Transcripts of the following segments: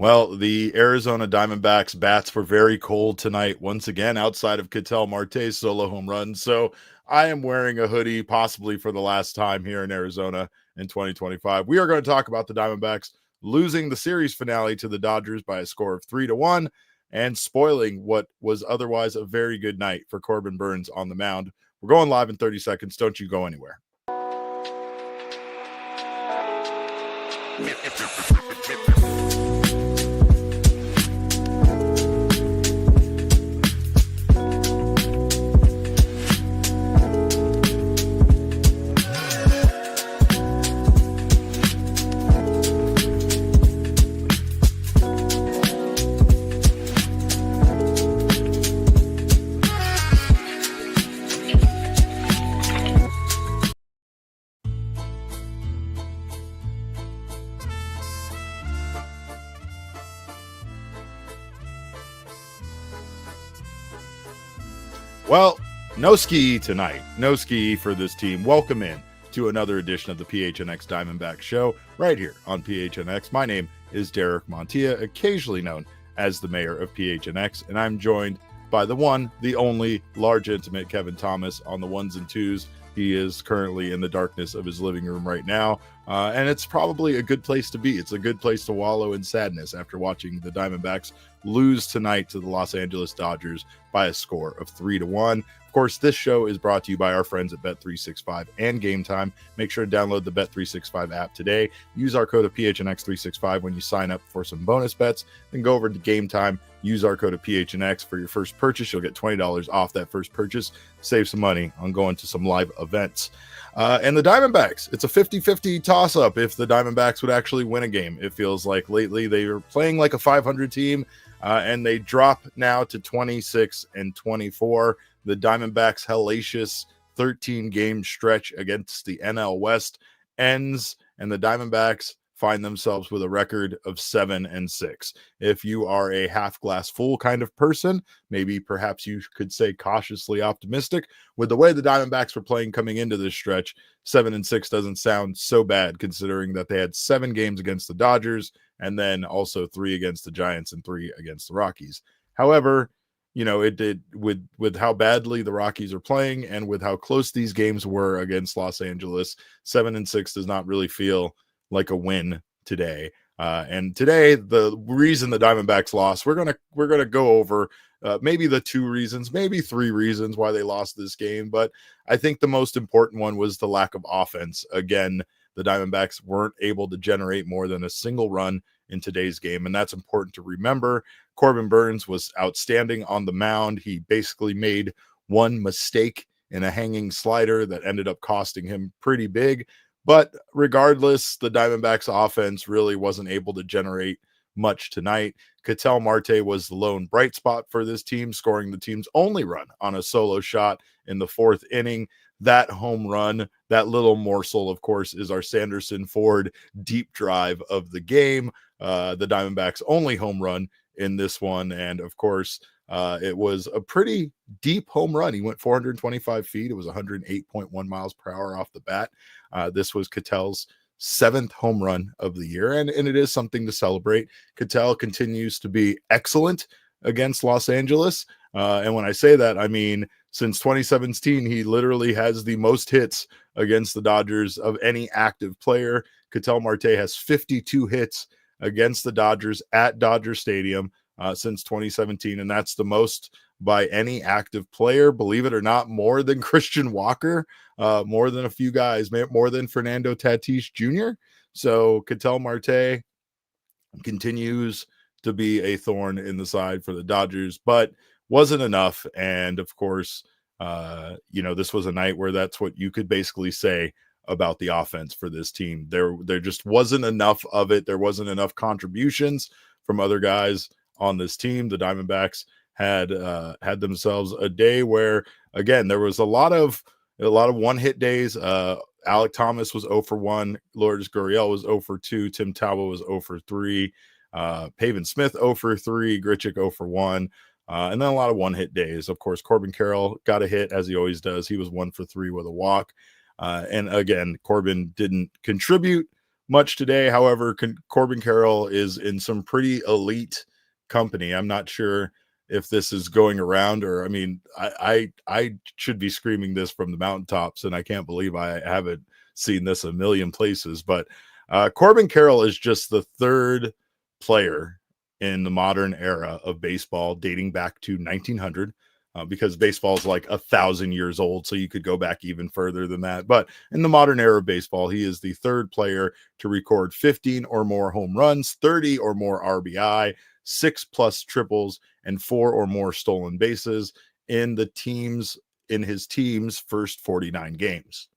Well, the Arizona Diamondbacks bats were very cold tonight, once again, outside of Ketel Marte's solo home run. So I am wearing a hoodie, possibly for the last time here in Arizona in 2025. We are going to talk about the Diamondbacks losing the series finale to the Dodgers by a score of 3-1 and spoiling what was otherwise a very good night for Corbin Burnes on the mound. We're going live in 30 seconds. Don't you go anywhere. Well, no ski tonight. No ski for this team. Welcome in to another edition of the PHNX Diamondbacks show right here on PHNX. My name is Derek Montilla, occasionally known as the mayor of PHNX, and I'm joined by the one, the only large intimate Kevin Thomas on the ones and twos. He is currently in the darkness of his living room right now, and it's probably a good place to be. It's a good place to wallow in sadness after watching the Diamondbacks lose tonight to the Los Angeles Dodgers by a score of 3-1. Of course, this show is brought to you by our friends at Bet365 and Game Time. Make sure to download the Bet365 app today. Use our code of PHNX365 when you sign up for some bonus bets. Then go over to Game Time. Use our code of PHNX for your first purchase. You'll get $20 off that first purchase. Save some money on going to some live events. And the Diamondbacks, it's a 50-50 toss-up if the Diamondbacks would actually win a game. It feels like lately they are playing like a 500 team, and they drop now to 26-24. The Diamondbacks' hellacious 13-game stretch against the NL West ends, and the Diamondbacks find themselves with a record of 7-6. If you are a half glass full kind of person, maybe perhaps you could say cautiously optimistic. With the way the Diamondbacks were playing coming into this stretch, 7-6 doesn't sound so bad considering that they had 7 games against the Dodgers and then also 3 against the Giants and 3 against the Rockies. However, you know, it did with how badly the Rockies are playing and with how close these games were against Los Angeles, 7-6 does not really feel like a win today. And today, the reason the Diamondbacks lost, we're gonna go over maybe the 2 reasons, maybe 3 reasons why they lost this game. But I think the most important one was the lack of offense. Again, the Diamondbacks weren't able to generate more than a single run in today's game, and that's important to remember. Corbin Burnes was outstanding on the mound. He basically made one mistake in a hanging slider that ended up costing him pretty big. But regardless, the Diamondbacks offense really wasn't able to generate much tonight. Ketel Marte was the lone bright spot for this team, scoring the team's only run on a solo shot in the 4th inning. That home run, that little morsel, of course, is our Sanderson Ford deep drive of the game. The Diamondbacks' only home run in this one. And of course, it was a pretty deep home run. He went 425 feet. It was 108.1 miles per hour off the bat. This was Ketel's 7th home run of the year, and it is something to celebrate. Ketel continues to be excellent against Los Angeles. And when I say that, I mean, since 2017, he literally has the most hits against the Dodgers of any active player. Ketel Marte has 52 hits against the Dodgers at Dodger Stadium since 2017, and that's the most by any active player, believe it or not, more than Christian Walker, more than a few guys, more than Fernando Tatis Jr. So Ketel Marte continues to be a thorn in the side for the Dodgers, but wasn't enough. And of course, this was a night where that's what you could basically say about the offense for this team. There just wasn't enough of it. There wasn't enough contributions from other guys on this team. The Diamondbacks had themselves a day where, again, there was a lot of one-hit days. Alek Thomas was 0 for 1. Lourdes Gurriel was 0 for 2. Tim Tauber was 0 for 3. Pavin Smith 0 for 3. Grichuk 0 for 1. And then a lot of one-hit days. Of course, Corbin Carroll got a hit, as he always does. He was 1 for 3 with a walk. And again, Corbin didn't contribute much today. However, Corbin Carroll is in some pretty elite company. I'm not sure if this is going around, or I mean, I should be screaming this from the mountaintops, and I can't believe I haven't seen this a million places. But Corbin Carroll is just the third player in the modern era of baseball, dating back to 1900. Because baseball is like 1,000 years old, so you could go back even further than that. But in the modern era of baseball, he is the third player to record 15 or more home runs, 30 or more RBI, 6+ triples, and 4 or more stolen bases in his team's first 49 games.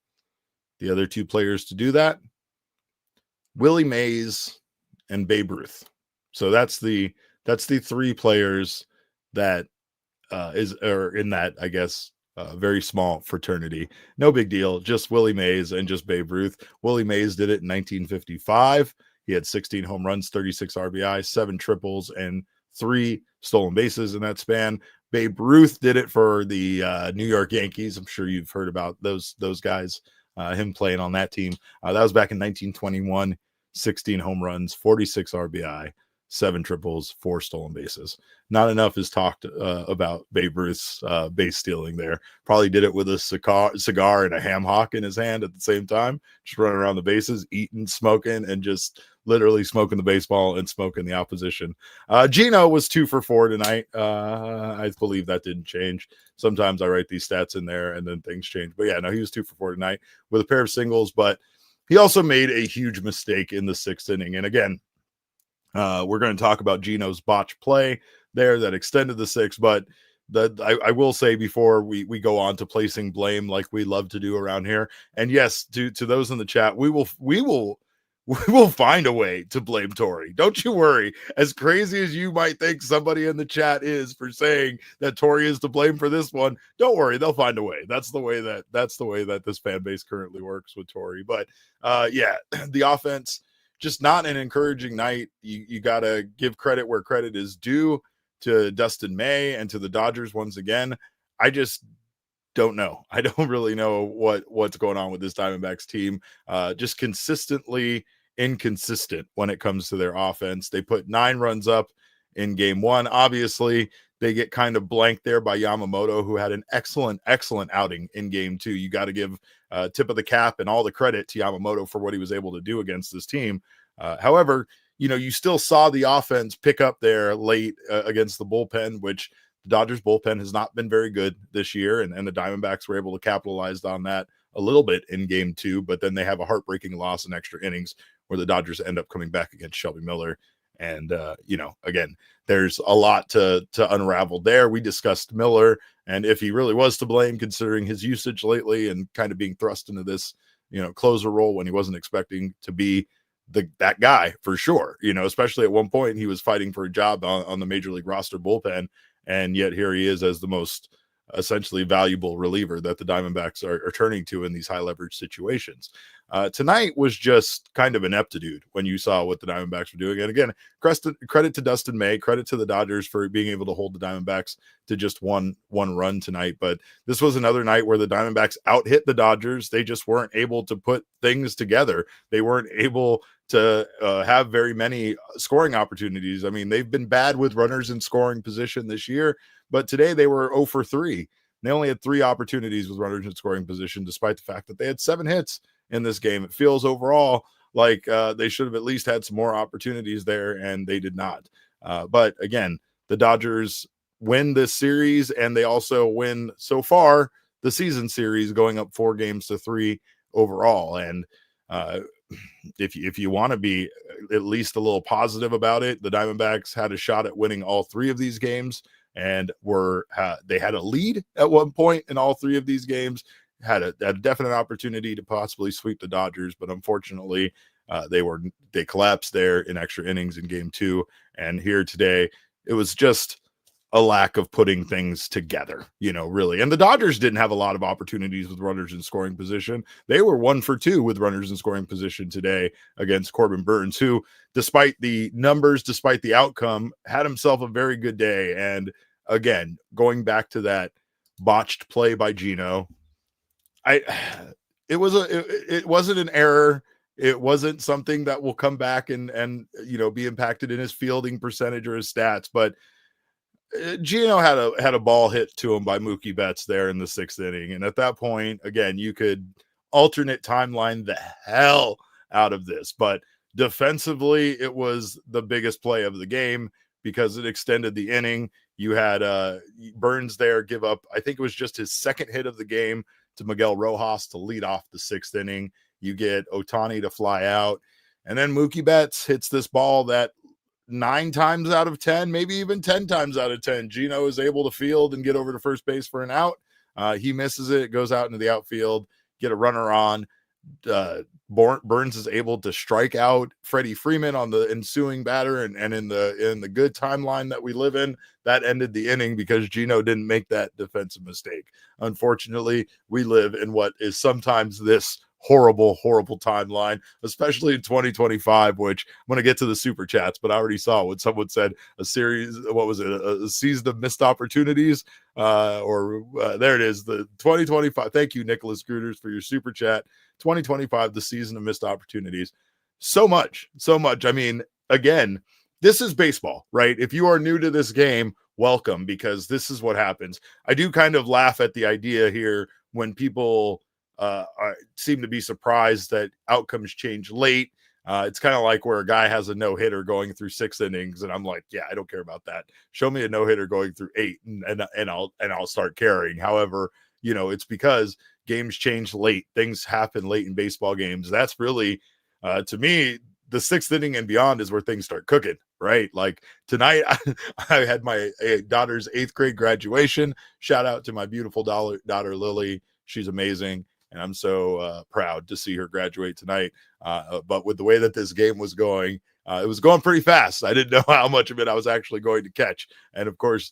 The other two players to do that, Willie Mays and Babe Ruth. So that's the three players that are in that, I guess, very small fraternity. No big deal. Just Willie Mays and just Babe Ruth. Willie Mays did it in 1955. He had 16 home runs, 36 RBI, 7 triples, and 3 stolen bases in that span. Babe Ruth did it for the New York Yankees. I'm sure you've heard about those guys, him playing on that team. That was back in 1921. 16 home runs, 46 RBI, 7 triples, 4 stolen bases. Not enough is talked about Babe Ruth's base stealing there. Probably did it with a cigar and a ham hock in his hand at the same time, just running around the bases, eating, smoking, and just literally smoking the baseball and smoking the opposition. Gino was 2 for 4 tonight. I believe that didn't change. Sometimes I write these stats in there and then things change. But yeah, no, he was 2 for 4 tonight with a pair of singles, but he also made a huge mistake in the 6th inning. And again, we're going to talk about Gino's botch play there that extended the 6th, but I will say before we go on to placing blame like we love to do around here, and yes, to those in the chat, we will find a way to blame Tori. Don't you worry. As crazy as you might think somebody in the chat is for saying that Tori is to blame for this one, don't worry, they'll find a way. That's the way that this fan base currently works with Tori. But yeah, the offense, just not an encouraging night. You got to give credit where credit is due to Dustin May and to the Dodgers once again. I just don't know. I don't really know what's going on with this Diamondbacks team. Just consistently inconsistent when it comes to their offense. They put 9 runs up in game 1. Obviously, they get kind of blanked there by Yamamoto, who had an excellent outing in game 2. You got to give tip of the cap and all the credit to Yamamoto for what he was able to do against this team. However, you still saw the offense pick up there late against the bullpen, which the Dodgers bullpen has not been very good this year, and the Diamondbacks were able to capitalize on that a little bit in game 2, but then they have a heartbreaking loss in extra innings where the Dodgers end up coming back against Shelby Miller. And, again, there's a lot to unravel there. We discussed Miller and if he really was to blame, considering his usage lately and kind of being thrust into this, closer role when he wasn't expecting to be that guy for sure, especially at one point he was fighting for a job on the major league roster bullpen. And yet here he is as the most essentially valuable reliever that the Diamondbacks are turning to in these high leverage situations. Tonight was just kind of ineptitude when you saw what the Diamondbacks were doing. And again, credit to Dustin May, credit to the Dodgers for being able to hold the Diamondbacks to just one run tonight. But this was another night where the Diamondbacks out-hit the Dodgers. They just weren't able to put things together. They weren't able to have very many scoring opportunities. I mean, they've been bad with runners in scoring position this year, but today they were 0 for 3. They only had 3 opportunities with runners in scoring position, despite the fact that they had 7 hits in this game. It feels overall like they should have at least had some more opportunities there, and they did not. But again, the Dodgers win this series, and they also win so far the season series, going up 4-3 overall. And if you want to be at least a little positive about it, the Diamondbacks had a shot at winning all 3 of these games, and they had a lead at one point in all 3 of these games, had a definite opportunity to possibly sweep the Dodgers, but unfortunately they collapsed there in extra innings in game 2. And here today, it was just a lack of putting things together, really. And the Dodgers didn't have a lot of opportunities with runners in scoring position. They were 1 for 2 with runners in scoring position today against Corbin Burnes, who, despite the numbers, despite the outcome, had himself a very good day. And again, going back to that botched play by Gino, it wasn't an error it wasn't something that will come back and be impacted in his fielding percentage or his stats. But Gino had a ball hit to him by Mookie Betts there in the 6th inning, and at that point, again, you could alternate timeline the hell out of this, but defensively, it was the biggest play of the game because it extended the inning. You had Burnes there give up, I think it was just his 2nd hit of the game to Miguel Rojas to lead off the 6th inning. You get Ohtani to fly out, and then Mookie Betts hits this ball that 9 times out of 10, maybe even 10 times out of 10, Gino is able to field and get over to first base for an out. He misses it, goes out into the outfield, get a runner on. Burnes is able to strike out Freddie Freeman on the ensuing batter, and in the good timeline that we live in, that ended the inning because Gino didn't make that defensive mistake. Unfortunately, we live in what is sometimes this horrible timeline, especially in 2025, which I'm going to get to the super chats, but I already saw what someone said, a season of missed opportunities, there it is, the 2025. Thank you, Nicholas Gruters, for your super chat. 2025, the season of missed opportunities. So much. I mean, again, this is baseball, right? If you are new to this game, welcome, because this is what happens. I do kind of laugh at the idea here when people seem to be surprised that outcomes change late. It's kind of like where a guy has a no-hitter going through 6 innings, and I'm like, yeah, I don't care about that. Show me a no-hitter going through 8, and I'll start caring. However, it's because games change late. Things happen late in baseball games. That's really, to me, the 6th inning and beyond is where things start cooking, right? Like tonight, I had my daughter's 8th grade graduation. Shout out to my beautiful daughter Lily. She's amazing, and I'm so proud to see her graduate tonight. But with the way that this game was going, it was going pretty fast. I didn't know how much of it I was actually going to catch. And of course,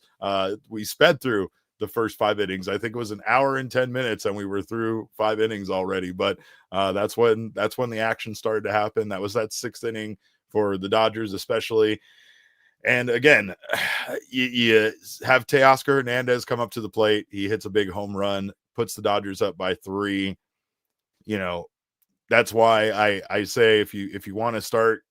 we sped through the first 5 innings. I think it was an hour and 10 minutes, and we were through 5 innings already. But that's when the action started to happen. That was that 6th inning for the Dodgers, especially. And again, you have Teoscar Hernandez come up to the plate. He hits a big home run, puts the Dodgers up by 3. That's why I say if you want to start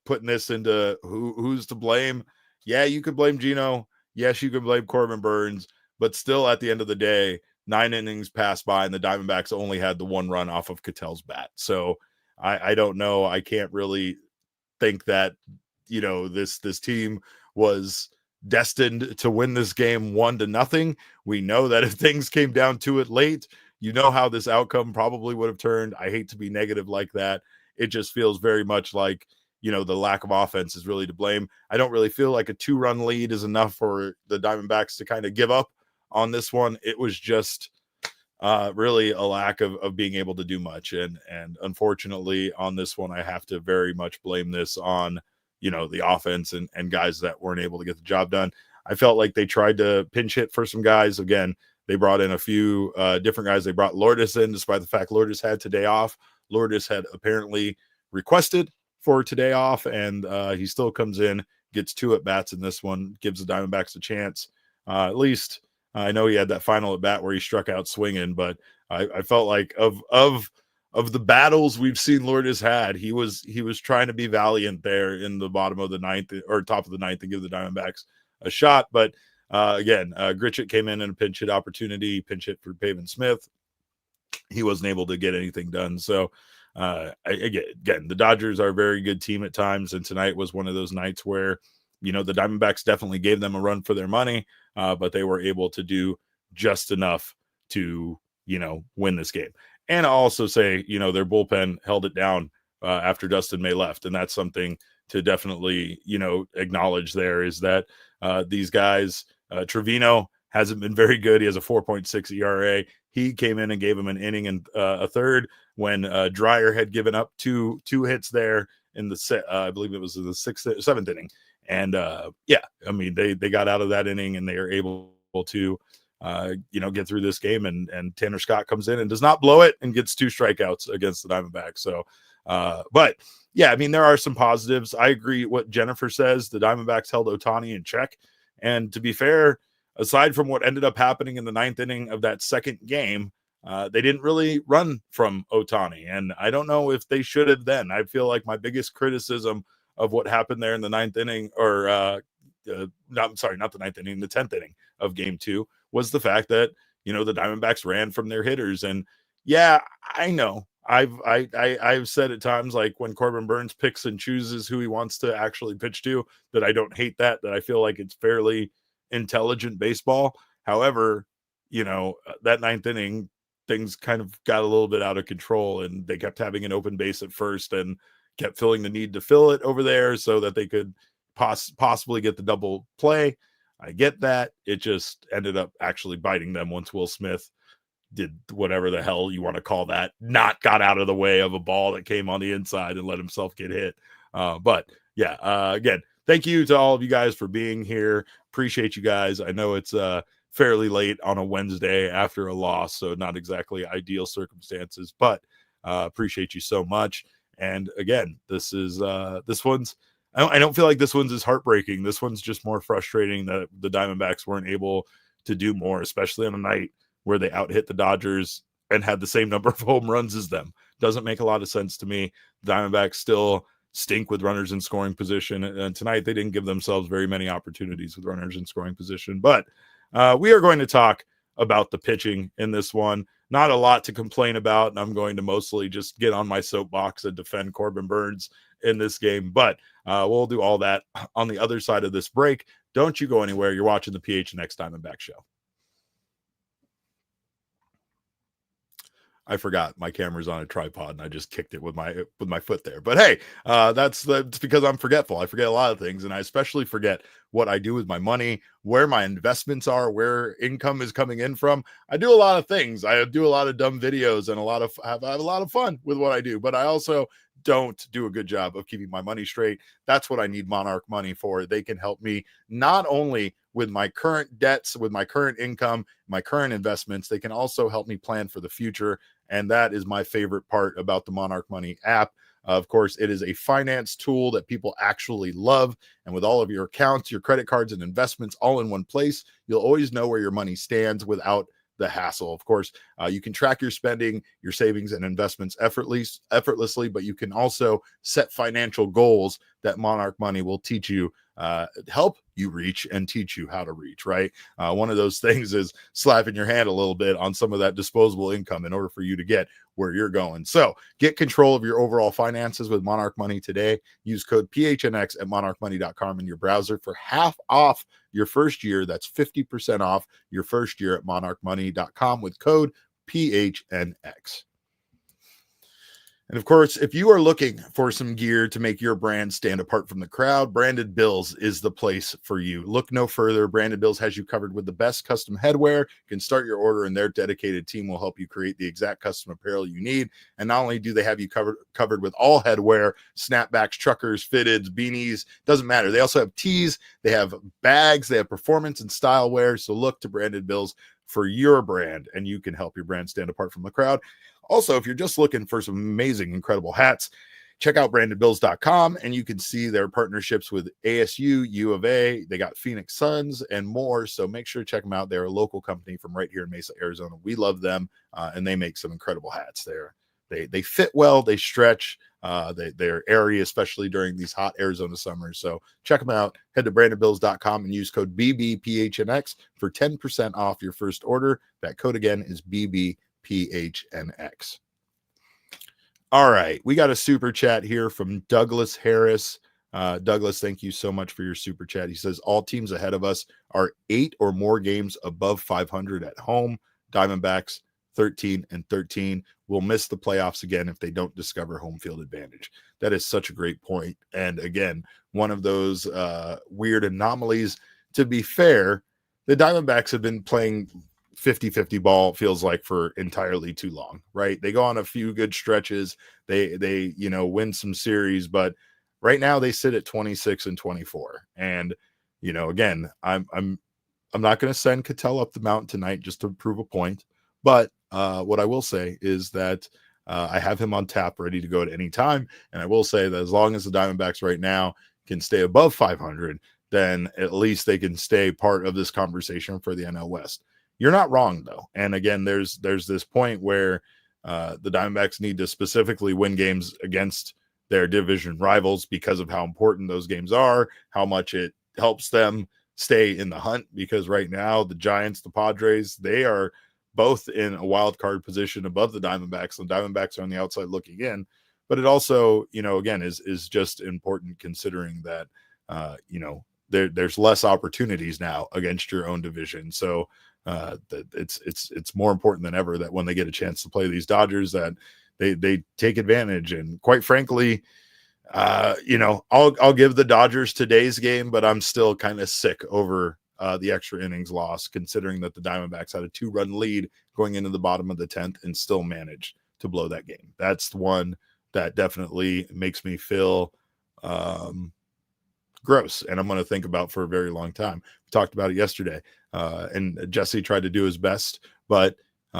putting this into who's to blame, yeah, you could blame Gino. Yes, you could blame Corbin Burnes, but still at the end of the day, 9 innings passed by and the Diamondbacks only had the 1 run off of Ketel's bat. So I don't know. I can't really think that, this team was destined to win this game 1-0. We know that if things came down to it late, how this outcome probably would have turned. I hate to be negative like that. It just feels very much like, the lack of offense is really to blame. I don't really feel like a 2-run lead is enough for the Diamondbacks to kind of give up on this one. It was just really a lack of being able to do much. And unfortunately on this one, I have to very much blame this on, the offense and guys that weren't able to get the job done. I felt like they tried to pinch hit for some guys. Again, they brought in a few different guys. They brought Lourdes in, despite the fact Lourdes had today off. Lourdes had apparently requested for today off, and he still comes in, gets 2 at-bats in this one, gives the Diamondbacks a chance. At least I know he had that final at-bat where he struck out swinging, but I felt like of the battles we've seen Lourdes had, he was trying to be valiant there in the bottom of the 9th or top of the 9th and give the Diamondbacks a shot. But again, Gritchett came in a pinch hit opportunity, pinch hit for Pavin Smith. He wasn't able to get anything done. So again, the Dodgers are a very good team at times, and tonight was one of those nights where, the Diamondbacks definitely gave them a run for their money, but they were able to do just enough to, win this game. And I'll also say, their bullpen held it down after Dustin May left, and that's something to definitely, acknowledge there is that these guys, Trevino hasn't been very good. He has a 4.6 ERA. He came in and gave him an inning and a third when Dreyer had given up two hits there in the I believe it was in the 7th inning. And they got out of that inning and they are able to get through this game. And Tanner Scott comes in and does not blow it and gets 2 strikeouts against the Diamondbacks. So, but yeah, there are some positives. I agree what Jennifer says. The Diamondbacks held Ohtani in check. And to be fair, aside from what ended up happening in the 9th inning of that second game, they didn't really run from Ohtani, and I don't know if they should have then. I feel like my biggest criticism of what happened there in the ninth inning, or not the ninth inning, the 10th inning of game 2, was the fact that, the Diamondbacks ran from their hitters. And yeah, I know I've said at times, like when Corbin Burnes picks and chooses who he wants to actually pitch to, that I don't hate that I feel like it's fairly intelligent baseball. However, that ninth inning, things kind of got a little bit out of control, and they kept having an open base at first and kept feeling the need to fill it over there so that they could possibly get the double play. I get that. It just ended up actually biting them once Will Smith did whatever the hell you want to call that, not got out of the way of a ball that came on the inside and let himself get hit. But yeah, again, thank you to all of you guys for being here. Appreciate you guys. I know it's fairly late on a Wednesday after a loss, so not exactly ideal circumstances, but appreciate you so much. And again, this one's, I don't feel like this one's as heartbreaking. This one's just more frustrating that the Diamondbacks weren't able to do more, especially on a night where they out-hit the Dodgers and had the same number of home runs as them. Doesn't make a lot of sense to me. The Diamondbacks still stink with runners in scoring position, and tonight they didn't give themselves very many opportunities with runners in scoring position. But we are going to talk about the pitching in this one. Not a lot to complain about, and I'm going to mostly just get on my soapbox and defend Corbin Burnes in this game. But we'll do all that on the other side of this break. Don't you go anywhere. You're watching the PHNX Diamondback Show. I forgot my camera's on a tripod and I just kicked it with my foot there. But hey, that's because I'm forgetful. I forget a lot of things, and I especially forget what I do with my money, where my investments are, where income is coming in from. I do a lot of things. I do a lot of dumb videos and I have a lot of fun with what I do, but I also don't do a good job of keeping my money straight. That's what I need Monarch Money for. They can help me not only with my current debts, with my current income, my current investments, they can also help me plan for the future. And that is my favorite part about the Monarch Money app. Of course, it is a finance tool that people actually love. And with all of your accounts, your credit cards, and investments all in one place, you'll always know where your money stands without the hassle. Of course, you can track your spending, your savings, and investments effortlessly, but you can also set financial goals that Monarch Money will teach you, help you reach and teach you how to reach, right? One of those things is slapping your hand a little bit on some of that disposable income in order for you to get where you're going. So get control of your overall finances with Monarch Money today. Use code PHNX at monarchmoney.com in your browser for half off your first year. That's 50% off your first year at monarchmoney.com with code PHNX. And of course, if you are looking for some gear to make your brand stand apart from the crowd, Branded Bills is the place for you. Look no further. Branded Bills has you covered with the best custom headwear. You can start your order, and their dedicated team will help you create the exact custom apparel you need. And not only do they have you covered with all headwear, snapbacks, truckers, fitteds, beanies, doesn't matter. They also have tees, they have bags, they have performance and style wear. So look to Branded Bills for your brand, and you can help your brand stand apart from the crowd. Also, if you're just looking for some amazing, incredible hats, check out brandedbills.com, and you can see their partnerships with ASU, U of A. They got Phoenix Suns and more. So make sure to check them out. They're a local company from right here in Mesa, Arizona. We love them, and they make some incredible hats there. They fit well, they stretch, they're airy, especially during these hot Arizona summers. So check them out. Head to brandedbills.com and use code BBPHNX for 10% off your first order. That code again is BBPHNX. All right, we got a super chat here from Douglas Harris. Douglas, thank you so much for your super chat. He says all teams ahead of us are 8 or more games above 500 at home. Diamondbacks 13-13 will miss the playoffs again if they don't discover home field advantage. That is such a great point. And again, one of those weird anomalies. To be fair, the Diamondbacks have been playing 50-50 ball, feels like, for entirely too long, right? They go on a few good stretches. They win some series, but right now they sit at 26-24. And, again, I'm not going to send Ketel up the mountain tonight just to prove a point. But what I will say is that I have him on tap ready to go at any time. And I will say that as long as the Diamondbacks right now can stay above 500, then at least they can stay part of this conversation for the NL West. You're not wrong, though. And again, there's this point where the Diamondbacks need to specifically win games against their division rivals because of how important those games are, how much it helps them stay in the hunt, because right now the Giants, the Padres, they are both in a wild card position above the Diamondbacks. The Diamondbacks are on the outside looking in, but it also, again, is just important considering that, there's less opportunities now against your own division. So it's more important than ever that when they get a chance to play these Dodgers, that they take advantage. And quite frankly, I'll give the Dodgers today's game, but I'm still kind of sick over the extra innings loss, considering that the Diamondbacks had a 2-run lead going into the bottom of the 10th and still managed to blow that game. That's the one that definitely makes me feel gross, and I'm going to think about for a very long time. We talked about it yesterday, and Jesse tried to do his best, but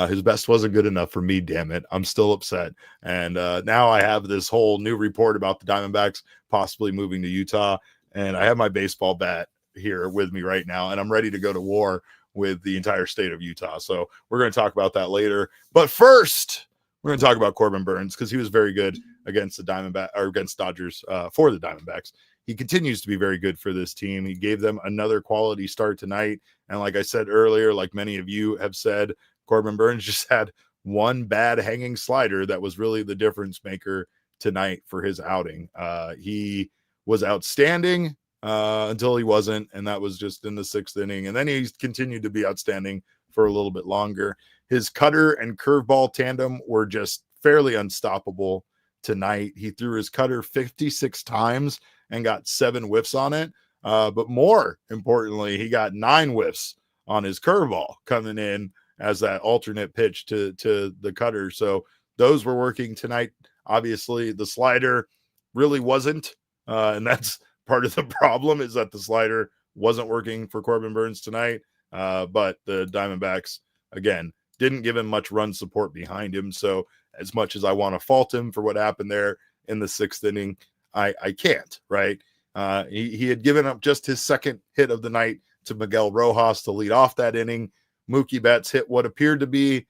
his best wasn't good enough for me, damn it. I'm still upset. And now I have this whole new report about the Diamondbacks possibly moving to Utah, and I have my baseball bat here with me right now, and I'm ready to go to war with the entire state of Utah. So we're going to talk about that later. But first, we're going to talk about Corbin Burnes, because he was very good against the Diamondbacks, or against Dodgers for the Diamondbacks. He continues to be very good for this team. He gave them another quality start tonight. And like I said earlier, like many of you have said, Corbin Burnes just had one bad hanging slider that was really the difference maker tonight for his outing. He was outstanding until he wasn't, and that was just in the 6th inning. And then he continued to be outstanding for a little bit longer. His cutter and curveball tandem were just fairly unstoppable tonight. He threw his cutter 56 times and got 7 whiffs on it. But more importantly, he got 9 whiffs on his curveball coming in as that alternate pitch to the cutter. So those were working tonight. Obviously, the slider really wasn't. And that's part of the problem, is that the slider wasn't working for Corbin Burnes tonight. But the Diamondbacks, again, didn't give him much run support behind him. So as much as I want to fault him for what happened there in the 6th inning, I can't, right? He had given up just his second hit of the night to Miguel Rojas to lead off that inning. Mookie Betts hit what appeared to be,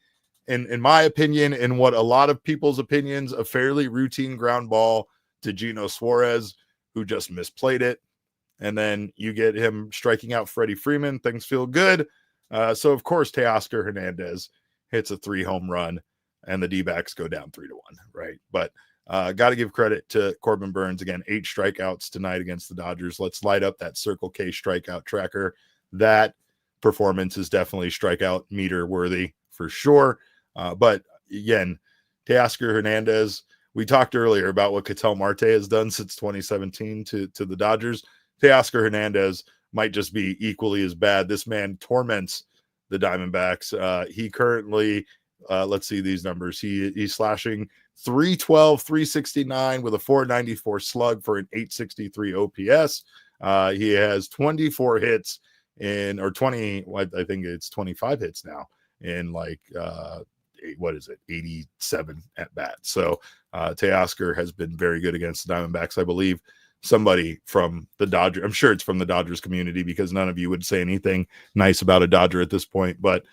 in my opinion, in what a lot of people's opinions, a fairly routine ground ball to Eugenio Suarez, who just misplayed it. And then you get him striking out Freddie Freeman. Things feel good. So, of course, Teoscar Hernandez hits a 3-home run, and the Dbacks go down 3-1, right? But got to give credit to Corbin Burnes. Again, 8 strikeouts tonight against the Dodgers. Let's light up that Circle K strikeout tracker. That performance is definitely strikeout meter worthy for sure. But again, Teoscar Hernandez, we talked earlier about what Ketel Marte has done since 2017 to the Dodgers. Teoscar Hernandez might just be equally as bad. This man torments the Diamondbacks. He currently, let's see these numbers. He's slashing 312, 369 with a 494 slug for an 863 OPS. He has 24 hits or 20, I think it's 25 hits now in 87 at bat. So Teoscar has been very good against the Diamondbacks. I believe somebody from the Dodgers, I'm sure it's from the Dodgers community, because none of you would say anything nice about a Dodger at this point, but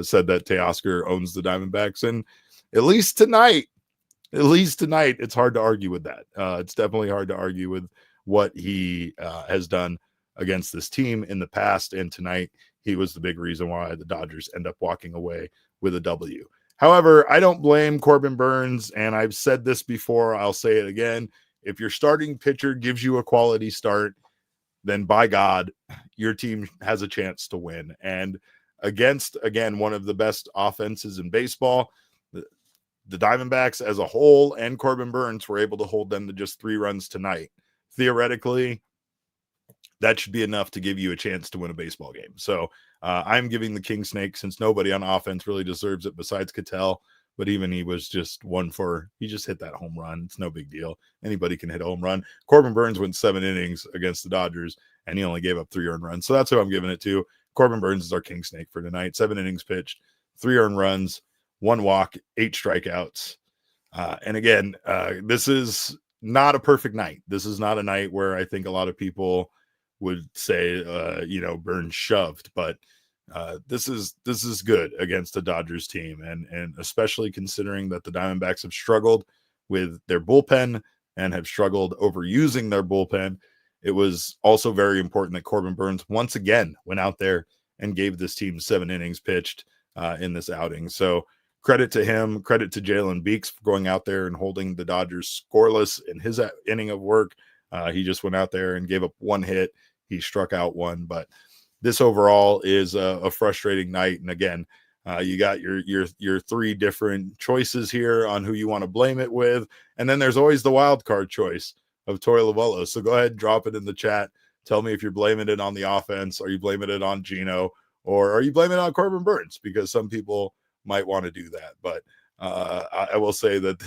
said that Teoscar owns the Diamondbacks. And at least tonight, it's hard to argue with that. It's definitely hard to argue with what he has done against this team in the past. And tonight, he was the big reason why the Dodgers end up walking away with a W. However, I don't blame Corbin Burnes, and I've said this before, I'll say it again. If your starting pitcher gives you a quality start, then by God, your team has a chance to win. And against, again, one of the best offenses in baseball, the Diamondbacks as a whole and Corbin Burnes were able to hold them to just 3 runs tonight. Theoretically, that should be enough to give you a chance to win a baseball game. So I'm giving the King Snake, since nobody on offense really deserves it besides Ketel. But even he was just he just hit that home run. It's no big deal. Anybody can hit a home run. Corbin Burnes went 7 innings against the Dodgers, and he only gave up 3 earned runs. So that's who I'm giving it to. Corbin Burnes is our King Snake for tonight. 7 innings pitched, 3 earned runs, 1 walk, 8 strikeouts. And again, this is not a perfect night. This is not a night where I think a lot of people would say, Burnes shoved. But this is good against the Dodgers team, and especially considering that the Diamondbacks have struggled with their bullpen and have struggled overusing their bullpen. It was also very important that Corbin Burnes once again went out there and gave this team 7 innings pitched in this outing. So credit to him, credit to Dbacks for going out there and holding the Dodgers scoreless in his inning of work. He just went out there and gave up 1 hit. He struck out 1, but this overall is a frustrating night. And again, you got your 3 different choices here on who you want to blame it with, and then there's always the wild card choice of Torey Lovullo. So go ahead and drop it in the chat. Tell me if you're blaming it on the offense, are you blaming it on Gino, or are you blaming it on Corbin Burnes? Because some people might want to do that, but I will say that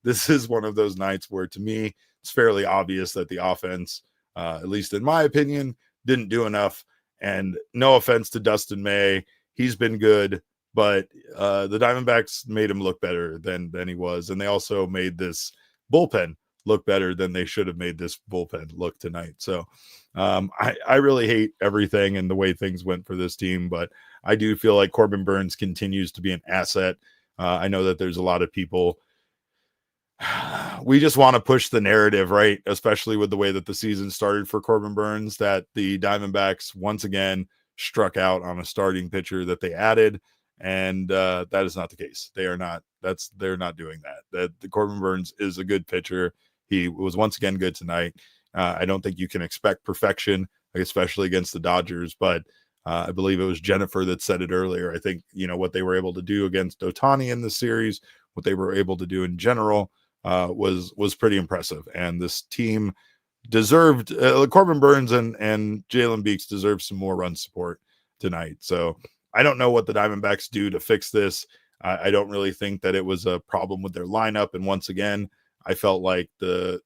this is one of those nights where, to me, it's fairly obvious that the offense, at least in my opinion, didn't do enough. And no offense to Dustin May, he's been good, but the Diamondbacks made him look better than he was, and they also made this bullpen look better than they should have made this bullpen look tonight. So I really hate everything and the way things went for this team, but I do feel like Corbin Burnes continues to be an asset. I know that there's a lot of people. We just want to push the narrative, right? Especially with the way that the season started for Corbin Burnes, that the Diamondbacks once again struck out on a starting pitcher that they added, and that is not the case. They're not doing that. That the Corbin Burnes is a good pitcher. He was once again good tonight. I don't think you can expect perfection, especially against the Dodgers, but I believe it was Jennifer that said it earlier. I think, what they were able to do against Ohtani in the series, what they were able to do in general, was pretty impressive. And this team deserved Corbin Burnes and Dbacks deserve some more run support tonight. So I don't know what the Diamondbacks do to fix this. I don't really think that it was a problem with their lineup. And once again, I felt like the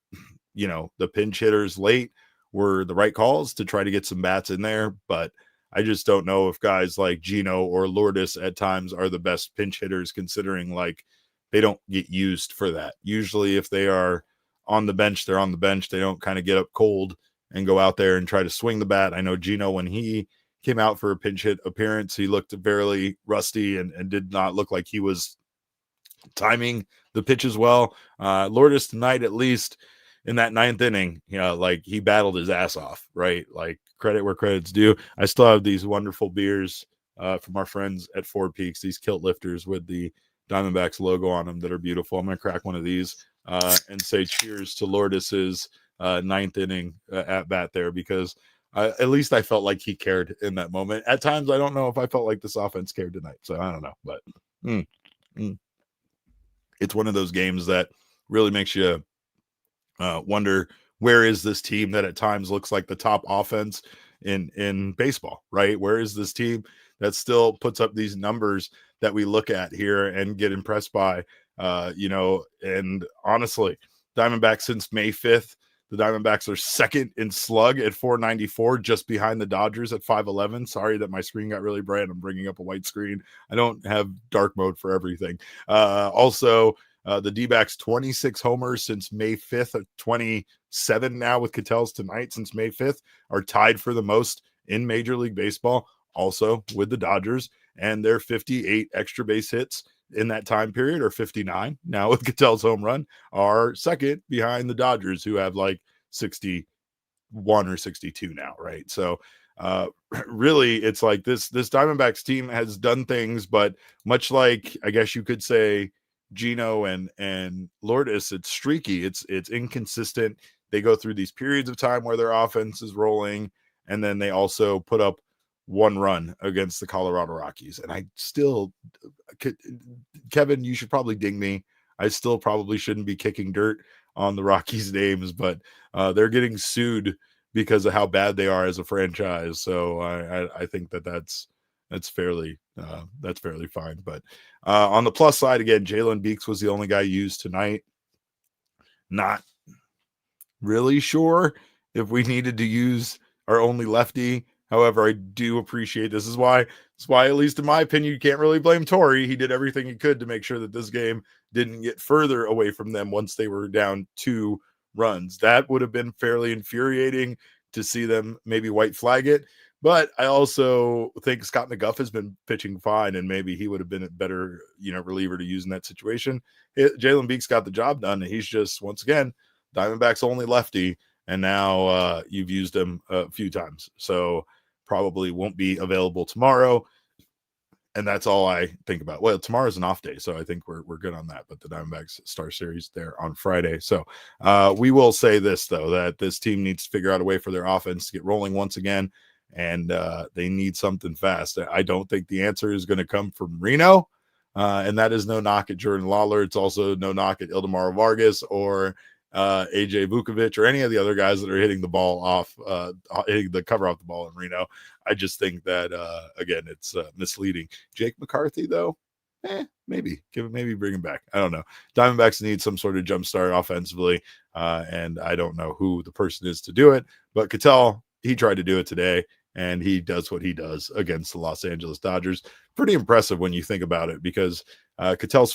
pinch hitters late were the right calls to try to get some bats in there. But I just don't know if guys like Gino or Lourdes at times are the best pinch hitters, considering like they don't get used for that. Usually if they are on the bench, they're on the bench. They don't kind of get up cold and go out there and try to swing the bat. I know Gino, when he came out for a pinch hit appearance, he looked fairly rusty and did not look like he was timing the pitch as well. Lourdes tonight, at least in that 9th inning, like he battled his ass off, right? Like credit where credit's due. I still have these wonderful beers from our friends at Four Peaks, these kilt lifters with the Diamondbacks logo on them that are beautiful. I'm going to crack one of these and say cheers to Lourdes's 9th inning at bat there, because at least I felt like he cared in that moment. At times, I don't know if I felt like this offense cared tonight, so I don't know. But it's one of those games that really makes you wonder, where is this team that at times looks like the top offense in baseball, right? Where is this team that still puts up these numbers that we look at here and get impressed by? And honestly, Diamondbacks since May 5th, the Diamondbacks are second in slug at 494, just behind the Dodgers at 511. Sorry that my screen got really bright. I'm bringing up a white screen. I don't have dark mode for everything. Also, the Dbacks 26 homers since May 5th, 27 now with Ketel's tonight since May 5th, are tied for the most in Major League Baseball, also with the Dodgers, and their 58 extra base hits in that time period, or 59 now with Ketel's home run, are second behind the Dodgers, who have like 61 or 62 now, right? So really, it's like this Diamondbacks team has done things, but much like, I guess you could say, Gino and Lourdes, it's streaky, it's inconsistent. They go through these periods of time where their offense is rolling, and then they also put up 1 run against the Colorado Rockies. And I still, Kevin, you should probably ding me. I still probably shouldn't be kicking dirt on the Rockies' names, but they're getting sued because of how bad they are as a franchise. So I think that's fairly fine. But on the plus side, again, Dbacks was the only guy used tonight. Not really sure if we needed to use our only lefty. However, I do appreciate this is why, at least in my opinion, you can't really blame Torey. He did everything he could to make sure that this game didn't get further away from them once they were down 2 runs. That would have been fairly infuriating to see them maybe white flag it. But I also think Scott McGuff has been pitching fine, and maybe he would have been a better, reliever to use in that situation. Jalen Beeks got the job done, and he's just, once again, Diamondbacks only lefty, and now you've used him a few times. So probably won't be available tomorrow. And that's all I think about. Well, tomorrow's an off day, so I think we're good on that. But the Diamondbacks start series there on Friday. So we will say this, though, that this team needs to figure out a way for their offense to get rolling once again, and they need something fast. I don't think the answer is going to come from Reno, and that is no knock at Jordan Lawler. It's also no knock at Ildemaro Vargas or AJ Vukovic or any of the other guys that are hitting the ball off, hitting the cover off the ball in Reno. I just think that, again, it's misleading. Jake McCarthy, though, maybe bring him back. I don't know. Diamondbacks need some sort of jump start offensively, and I don't know who the person is to do it. But Ketel, he tried to do it today, and he does what he does against the Los Angeles Dodgers. Pretty impressive when you think about it, because Ketel's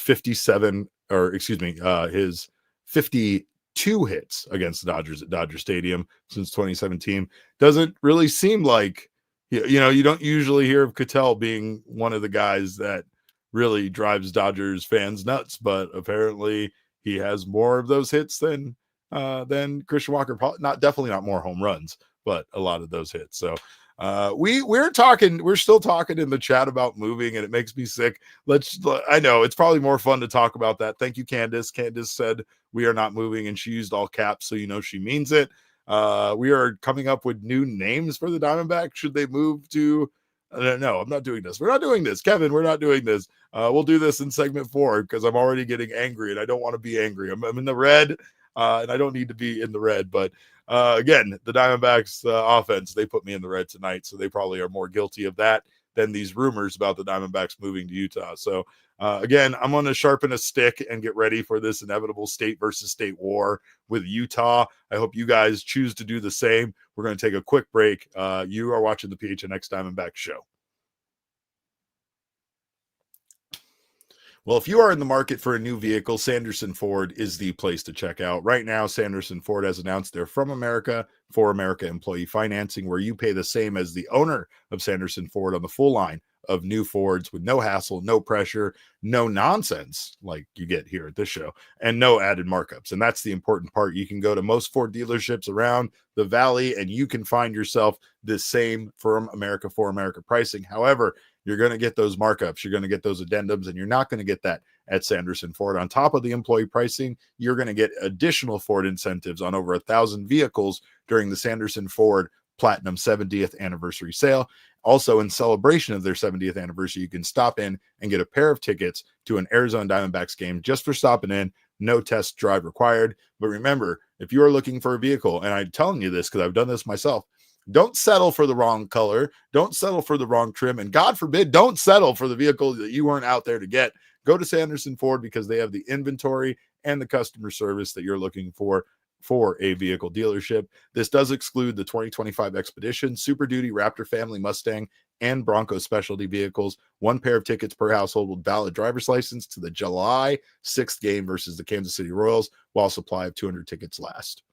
his 52 hits against the Dodgers at Dodger Stadium since 2017 doesn't really seem like, you don't usually hear of Ketel being one of the guys that really drives Dodgers fans nuts, but apparently he has more of those hits than Christian Walker. Definitely not more home runs, but a lot of those hits. So we're still talking in the chat about moving, and it makes me sick. I know it's probably more fun to talk about that. Thank you, Candace. Candace said we are not moving, and she used all caps, so she means it. We are coming up with new names for the Diamondbacks. Should they move to? No, I'm not doing this. We're not doing this, Kevin. We're not doing this. We'll do this in segment 4 because I'm already getting angry, and I don't want to be angry. I'm in the red, and I don't need to be in the red, but. Again, the Diamondbacks offense, they put me in the red tonight, so they probably are more guilty of that than these rumors about the Diamondbacks moving to Utah. So, again, I'm going to sharpen a stick and get ready for this inevitable state versus state war with Utah. I hope you guys choose to do the same. We're going to take a quick break. You are watching the PHNX Diamondbacks show. Well, if you are in the market for a new vehicle, Sanderson Ford is the place to check out. Right now, Sanderson Ford has announced their From America, for America employee financing, where you pay the same as the owner of Sanderson Ford on the full line of new Fords with no hassle, no pressure, no nonsense like you get here at this show, and no added markups. And that's the important part. You can go to most Ford dealerships around the valley, and you can find yourself the same From America, for America pricing. However, you're going to get those markups, you're going to get those addendums, and you're not going to get that at Sanderson Ford. On top of the employee pricing, you're going to get additional Ford incentives on over 1,000 vehicles during the Sanderson Ford Platinum 70th anniversary sale. Also, in celebration of their 70th anniversary, you can stop in and get a pair of tickets to an Arizona Diamondbacks game just for stopping in. No test drive required. But remember, if you are looking for a vehicle, and I'm telling you this because I've done this myself, don't settle for the wrong color. Don't settle for the wrong trim. And God forbid, don't settle for the vehicle that you weren't out there to get. Go to Sanderson Ford because they have the inventory and the customer service that you're looking for a vehicle dealership. This does exclude the 2025 Expedition, Super Duty, Raptor Family, Mustang, and Bronco specialty vehicles. One pair of tickets per household with valid driver's license to the July 6th game versus the Kansas City Royals while supply of 200 tickets last.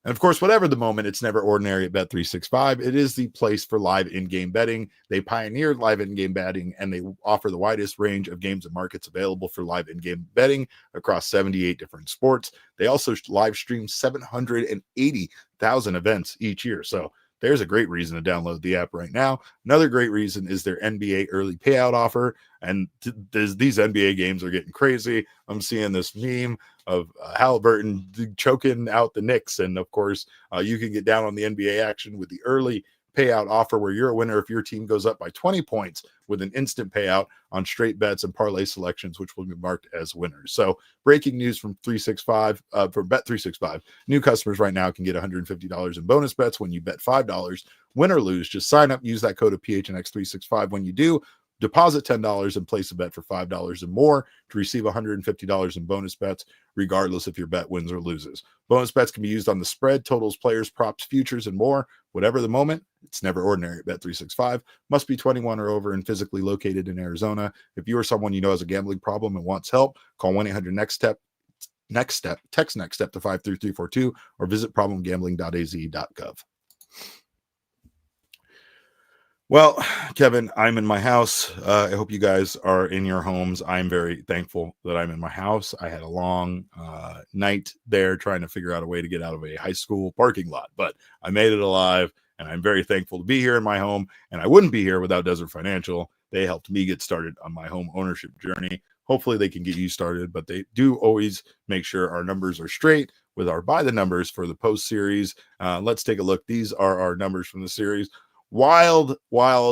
And of course, whatever the moment, it's never ordinary at Bet365. It is the place for live in-game betting. They pioneered live in-game betting, and they offer the widest range of games and markets available for live in-game betting across 78 different sports. They also live stream 780,000 events each year. So there's a great reason to download the app right now. Another great reason is their NBA early payout offer. And these NBA games are getting crazy. I'm seeing this meme of Halliburton choking out the Knicks. And of course, you can get down on the NBA action with the early payout offer, where you're a winner if your team goes up by 20 points with an instant payout on straight bets and parlay selections, which will be marked as winners. So breaking news from Bet365. New customers right now can get $150 in bonus bets when you bet $5. Win or lose, just sign up, use that code of PHNX365 when you do. Deposit $10 and place a bet for $5 and more to receive $150 in bonus bets, regardless if your bet wins or loses. Bonus bets can be used on the spread, totals, players, props, futures, and more. Whatever the moment, it's never ordinary at Bet365. Must be 21 or over and physically located in Arizona. If you or someone you know has a gambling problem and wants help, call 1-800-NEXT-STEP. Text NEXT STEP to 53342 or visit problemgambling.az.gov. Well, Kevin, I'm in my house. I hope you guys are in your homes. I'm very thankful that I'm in my house. I had a long night there trying to figure out a way to get out of a high school parking lot, but I made it alive, and I'm very thankful to be here in my home. And I wouldn't be here without Desert Financial. They helped me get started on my home ownership journey. Hopefully, they can get you started, but they do always make sure our numbers are straight with our by the numbers for the post series. Let's take a look. These are our numbers from the series. Wild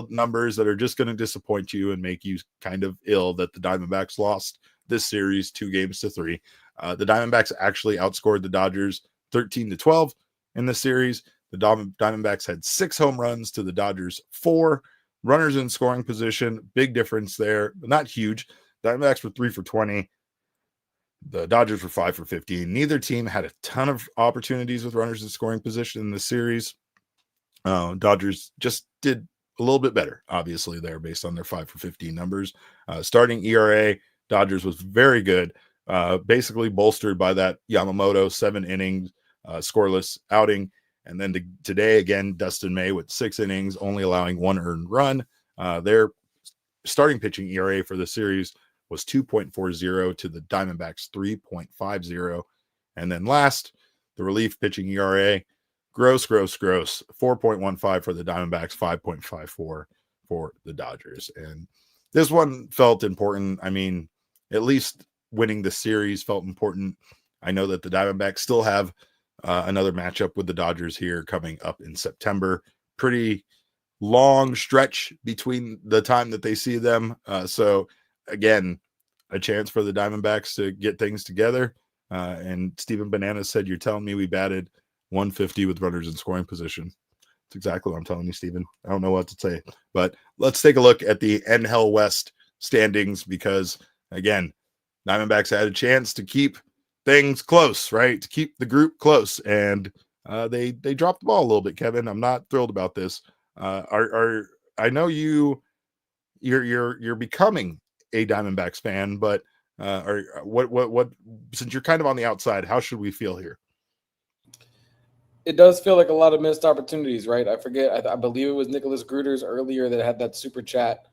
numbers that are just going to disappoint you and make you kind of ill that the Diamondbacks lost this series 2-3. The Diamondbacks actually outscored the Dodgers 13-12 in the series. The Diamondbacks had 6 home runs to the Dodgers 4. Runners in scoring position, big difference there, but not huge. Diamondbacks were 3 for 20. The Dodgers were 5 for 15. Neither team had a ton of opportunities with runners in scoring position in the series. Dodgers just did a little bit better, obviously, there based on their 5 for 15 numbers. Starting ERA, Dodgers was very good, basically bolstered by that Yamamoto 7 innings scoreless outing. And then today, again, Dustin May with 6 innings, only allowing 1 earned run. Their starting pitching ERA for the series was 2.40 to the Diamondbacks 3.50. And then last, the relief pitching ERA, gross 4.15 for the Diamondbacks, 5.54 for the Dodgers. And this one felt important. I mean, at least winning the series felt important. I know that the Diamondbacks still have another matchup with the Dodgers here coming up in September. Pretty long stretch between the time that they see them. So again, a chance for the Diamondbacks to get things together. And Steven Bananas said, "You're telling me we batted 150 with runners in scoring position." That's exactly what I'm telling you, Steven. I don't know what to say, but let's take a look at the NL West standings because, again, Diamondbacks had a chance to keep things close, right? To keep the group close, and they dropped the ball a little bit, Kevin. I'm not thrilled about this. I know you're becoming a Diamondbacks fan, but what since you're kind of on the outside, how should we feel here? It does feel like a lot of missed opportunities, right? I forget. I believe it was Nicholas Gruters earlier that had that super chat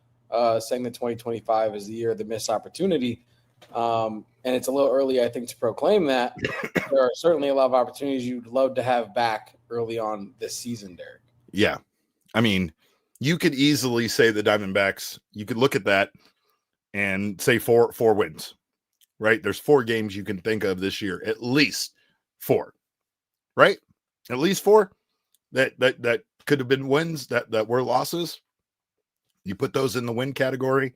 saying that 2025 is the year of the missed opportunity. And it's a little early, I think, to proclaim that. There are certainly a lot of opportunities you'd love to have back early on this season, Derek. Yeah. I mean, you could easily say the Diamondbacks, you could look at that and say four wins, right? There's 4 games you can think of this year, at least 4, right? At least 4 that could have been wins that were losses. You put those in the win category.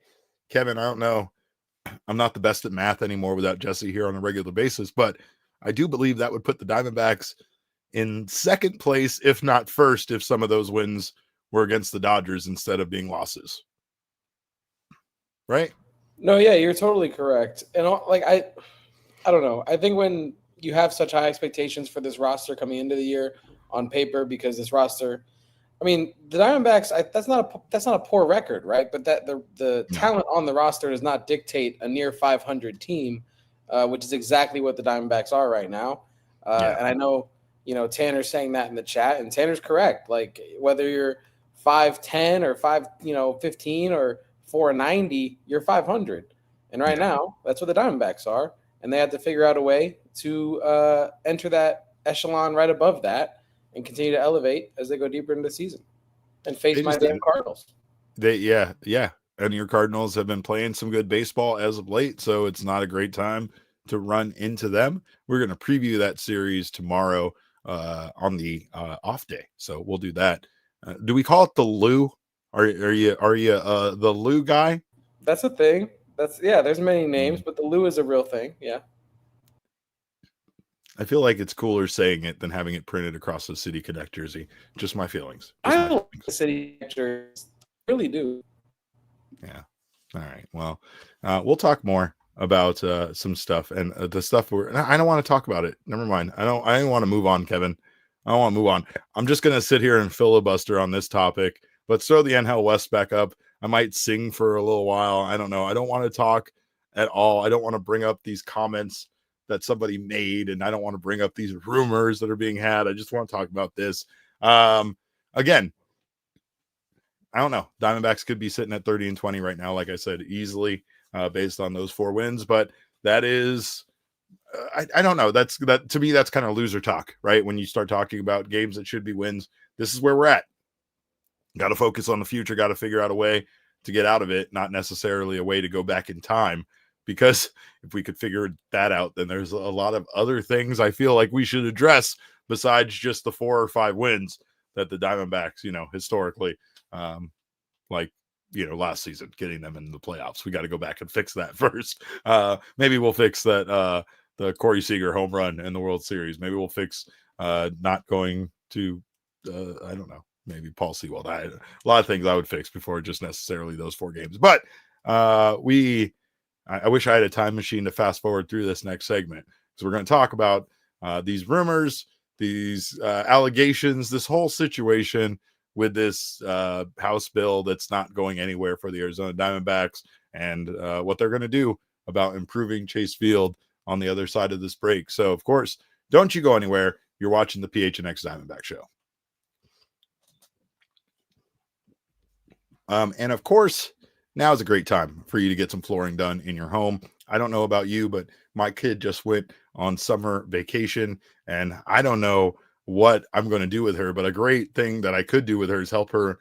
Kevin, I don't know. I'm not the best at math anymore without Jesse here on a regular basis, but I do believe that would put the Diamondbacks in second place, if not first, if some of those wins were against the Dodgers instead of being losses. Right? No, yeah, you're totally correct. And I don't know. I think when you have such high expectations for this roster coming into the year on paper, because this roster, I mean, the Diamondbacks, that's not a poor record, right? But that the talent on the roster does not dictate a near 500 team, which is exactly what the Diamondbacks are right now. And I know, Tanner's saying that in the chat, and Tanner's correct. Like whether you're 5'10" or 15 or 490, you're 500. And right now, that's what the Diamondbacks are, and they have to figure out a way to enter that echelon right above that and continue to elevate as they go deeper into the season and face my damn Cardinals. And your Cardinals have been playing some good baseball as of late, so it's not a great time to run into them. We're going to preview that series tomorrow on the off day, so we'll do that. Do we call it the Lou? Are you the Lou guy? That's a thing. There's many names, but the Lou is a real thing. Yeah. I feel like it's cooler saying it than having it printed across the City Connect jersey. Just my feelings. I like the City Connect jersey. I really do. Yeah. All right. Well, we'll talk more about some stuff and the stuff I don't want to talk about it. Never mind. I don't want to move on, Kevin. I don't want to move on. I'm just going to sit here and filibuster on this topic. Let's throw the NL West back up. I might sing for a little while. I don't know. I don't want to talk at all. I don't want to bring up these comments that somebody made, and I don't want to bring up these rumors that are being had. I just want to talk about this. Again, I don't know. Diamondbacks could be sitting at 30-20 right now, like I said, easily based on those 4 wins. But that is, I don't know. That to me, that's kind of loser talk, right? When you start talking about games that should be wins, this is where we're at. Got to focus on the future. Got to figure out a way to get out of it, not necessarily a way to go back in time. Because if we could figure that out, then there's a lot of other things I feel like we should address besides just the 4 or 5 wins that the Diamondbacks, historically, last season, getting them in the playoffs. We got to go back and fix that first. Maybe we'll fix that, the Corey Seager home run in the World Series. Maybe we'll fix not going to, I don't know, maybe Paul Sewald. A lot of things I would fix before just necessarily those 4 games. But I wish I had a time machine to fast forward through this next segment, because we're going to talk about these rumors, these allegations, this whole situation with this House bill that's not going anywhere for the Arizona Diamondbacks, and what they're going to do about improving Chase Field on the other side of this break. So, of course, don't you go anywhere. You're watching the PHNX Diamondback Show. And, of course, now is a great time for you to get some flooring done in your home. I don't know about you, but my kid just went on summer vacation, and I don't know what I'm going to do with her, but a great thing that I could do with her is help her,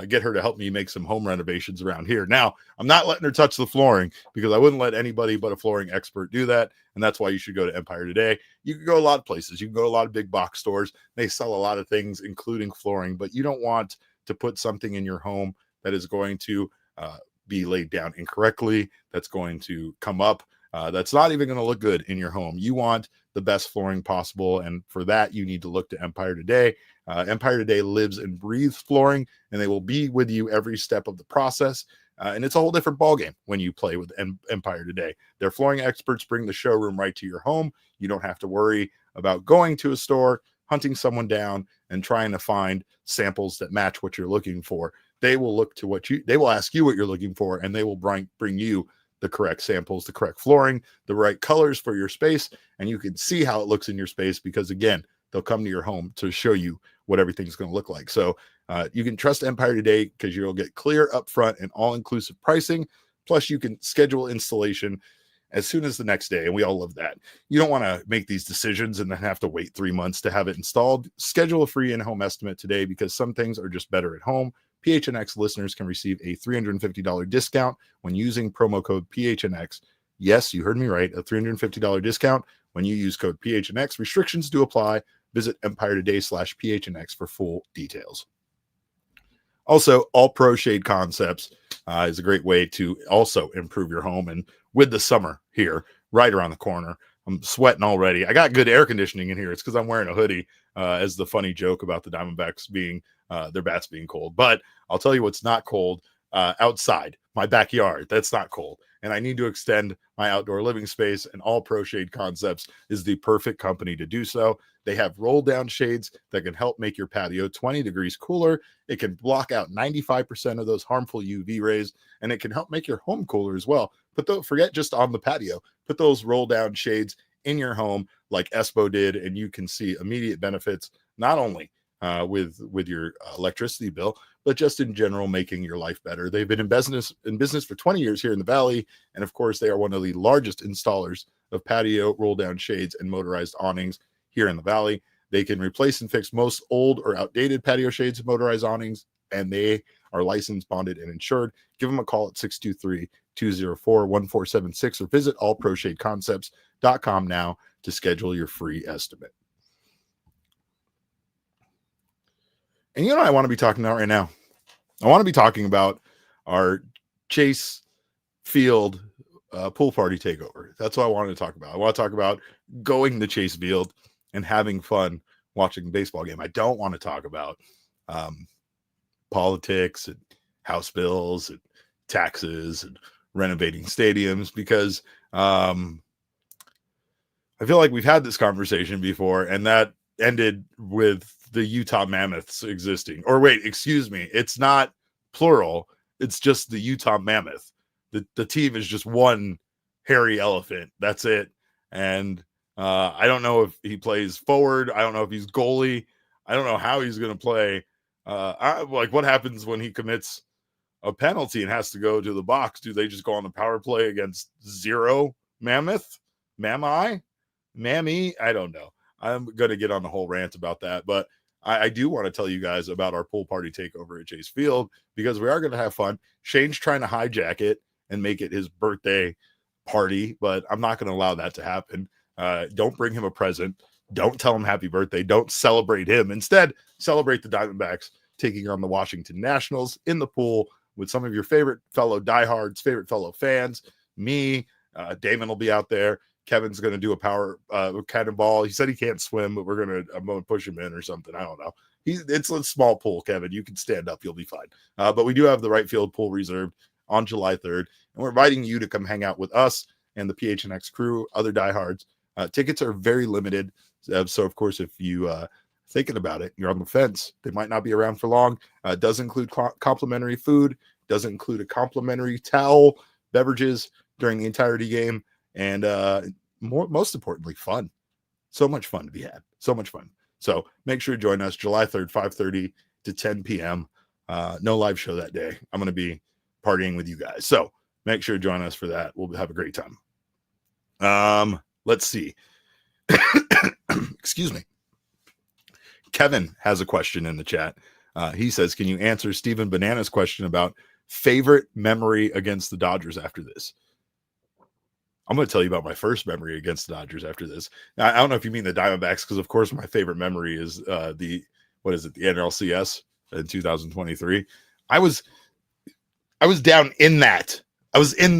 get her to help me make some home renovations around here. Now, I'm not letting her touch the flooring, because I wouldn't let anybody but a flooring expert do that, and that's why you should go to Empire Today. You can go a lot of places. You can go to a lot of big box stores. They sell a lot of things, including flooring, but you don't want to put something in your home that is going to be laid down incorrectly, that's going to come up, that's not even going to look good in your home. You want the best flooring possible, and for that, you need to look to Empire Today. Empire Today lives and breathes flooring, and they will be with you every step of the process. And it's a whole different ballgame when you play with Empire Today. Their flooring experts bring the showroom right to your home. You don't have to worry about going to a store, hunting someone down, and trying to find samples that match what you're looking for. They will look to they will ask you what you're looking for, and they will bring you the correct samples, the correct flooring, the right colors for your space, and you can see how it looks in your space, because again, they'll come to your home to show you what everything's going to look like. So you can trust Empire Today, because you'll get clear, upfront, and all-inclusive pricing. Plus, you can schedule installation as soon as the next day, and we all love that. You don't want to make these decisions and then have to wait 3 months to have it installed. Schedule a free in-home estimate today, because some things are just better at home. PHNX listeners can receive a $350 discount when using promo code PHNX. Yes, you heard me right, a $350 discount when you use code PHNX. Restrictions do apply. Visit Empire Today/PHNX for full details. Also, All Pro Shade Concepts is a great way to also improve your home. And with the summer here, right around the corner, I'm sweating already. I got good air conditioning in here. It's because I'm wearing a hoodie, as the funny joke about the Diamondbacks being their bats being cold. But I'll tell you what's not cold, outside, my backyard. That's not cold. And I need to extend my outdoor living space, and All Pro Shade Concepts is the perfect company to do so. They have roll down shades that can help make your patio 20 degrees cooler. It can block out 95% of those harmful UV rays, and it can help make your home cooler as well. Forget just on the patio. Put those roll down shades in your home like Espo did, and you can see immediate benefits, not only with your electricity bill, but just in general, making your life better. They've been in business for 20 years here in the Valley. And of course, they are one of the largest installers of patio roll down shades and motorized awnings here in the Valley. They can replace and fix most old or outdated patio shades and motorized awnings, and they are licensed, bonded, and insured. Give them a call at 623-204-1476 or visit allproshadeconcepts.com now to schedule your free estimate. And you know what I want to be talking about right now? I want to be talking about our Chase Field pool party takeover. That's what I wanted to talk about. I want to talk about going to Chase Field and having fun watching a baseball game. I don't want to talk about politics and House bills and taxes and renovating stadiums, because I feel like we've had this conversation before, and that ended with the Utah Mammoths existing. Or wait, excuse me, it's not plural, it's just the Utah Mammoth. The team is just one hairy elephant. That's it. And I don't know if he plays forward. I don't know if he's goalie. I don't know how he's going to play. Like, what happens when he commits a penalty and has to go to the box? Do they just go on the power play against zero Mammy? I don't know. I'm going to get on the whole rant about that, but I do want to tell you guys about our pool party takeover at Chase Field, because we are going to have fun. Shane's trying to hijack it and make it his birthday party, but I'm not going to allow that to happen. Don't bring him a present. Don't tell him happy birthday. Don't celebrate him. Instead, celebrate the Diamondbacks taking on the Washington Nationals in the pool with some of your favorite fellow diehards, favorite fellow fans. Me, Damon will be out there. Kevin's going to do a power cannonball. He said he can't swim, but I'm going to push him in or something. I don't know. It's a small pool, Kevin. You can stand up. You'll be fine. But we do have the right field pool reserved on July 3rd, and we're inviting you to come hang out with us and the PHNX crew, other diehards. Tickets are very limited. So, of course, if you thinking about it, you're on the fence, they might not be around for long. Does include complimentary food, does include a complimentary towel, beverages during the entirety game, and most importantly, fun. So much fun to be had. So much fun. So make sure to join us July 3rd, 5:30 to 10 p.m. No live show that day. I'm going to be partying with you guys. So make sure to join us for that. We'll have a great time. Let's see. Excuse me. Kevin has a question in the chat. He says, can you answer Stephen Banana's question about favorite memory against the Dodgers after this? I'm going to tell you about my first memory against the Dodgers after this. Now, I don't know if you mean the Diamondbacks, because of course my favorite memory is the NLCS in 2023. I was down in that. I was on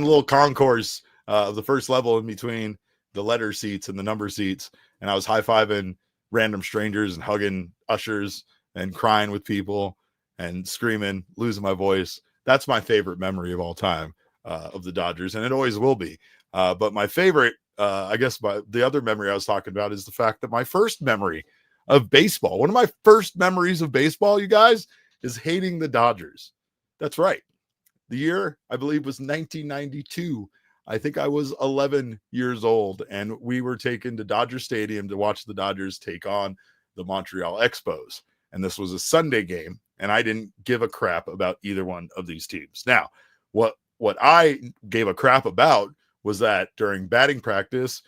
the little concourse of the first level in between the letter seats and the number seats, and I was high-fiving random strangers and hugging ushers and crying with people and screaming, losing my voice. That's my favorite memory of all time of the Dodgers, and it always will be. But my favorite, the other memory I was talking about is the fact that my first memory of baseball, one of my first memories of baseball, you guys, is hating the Dodgers. That's right. The year, I believe, was 1992. I think I was 11 years old, and we were taken to Dodger Stadium to watch the Dodgers take on the Montreal Expos. And this was a Sunday game, and I didn't give a crap about either one of these teams. Now, what I gave a crap about was that during batting practice,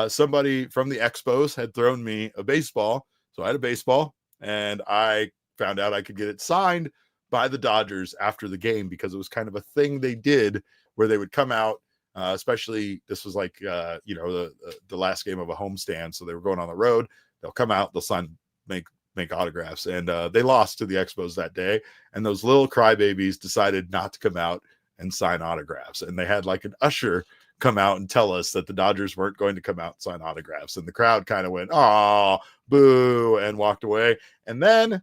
somebody from the Expos had thrown me a baseball. So I had a baseball, and I found out I could get it signed by the Dodgers after the game, because it was kind of a thing they did where they would come out, especially this was like, the last game of a homestand. So they were going on the road. They'll come out, they'll sign, make autographs. And they lost to the Expos that day. And those little crybabies decided not to come out and sign autographs. And they had like an usher come out and tell us that the Dodgers weren't going to come out and sign autographs. And the crowd kind of went, "Oh, boo," and walked away. And then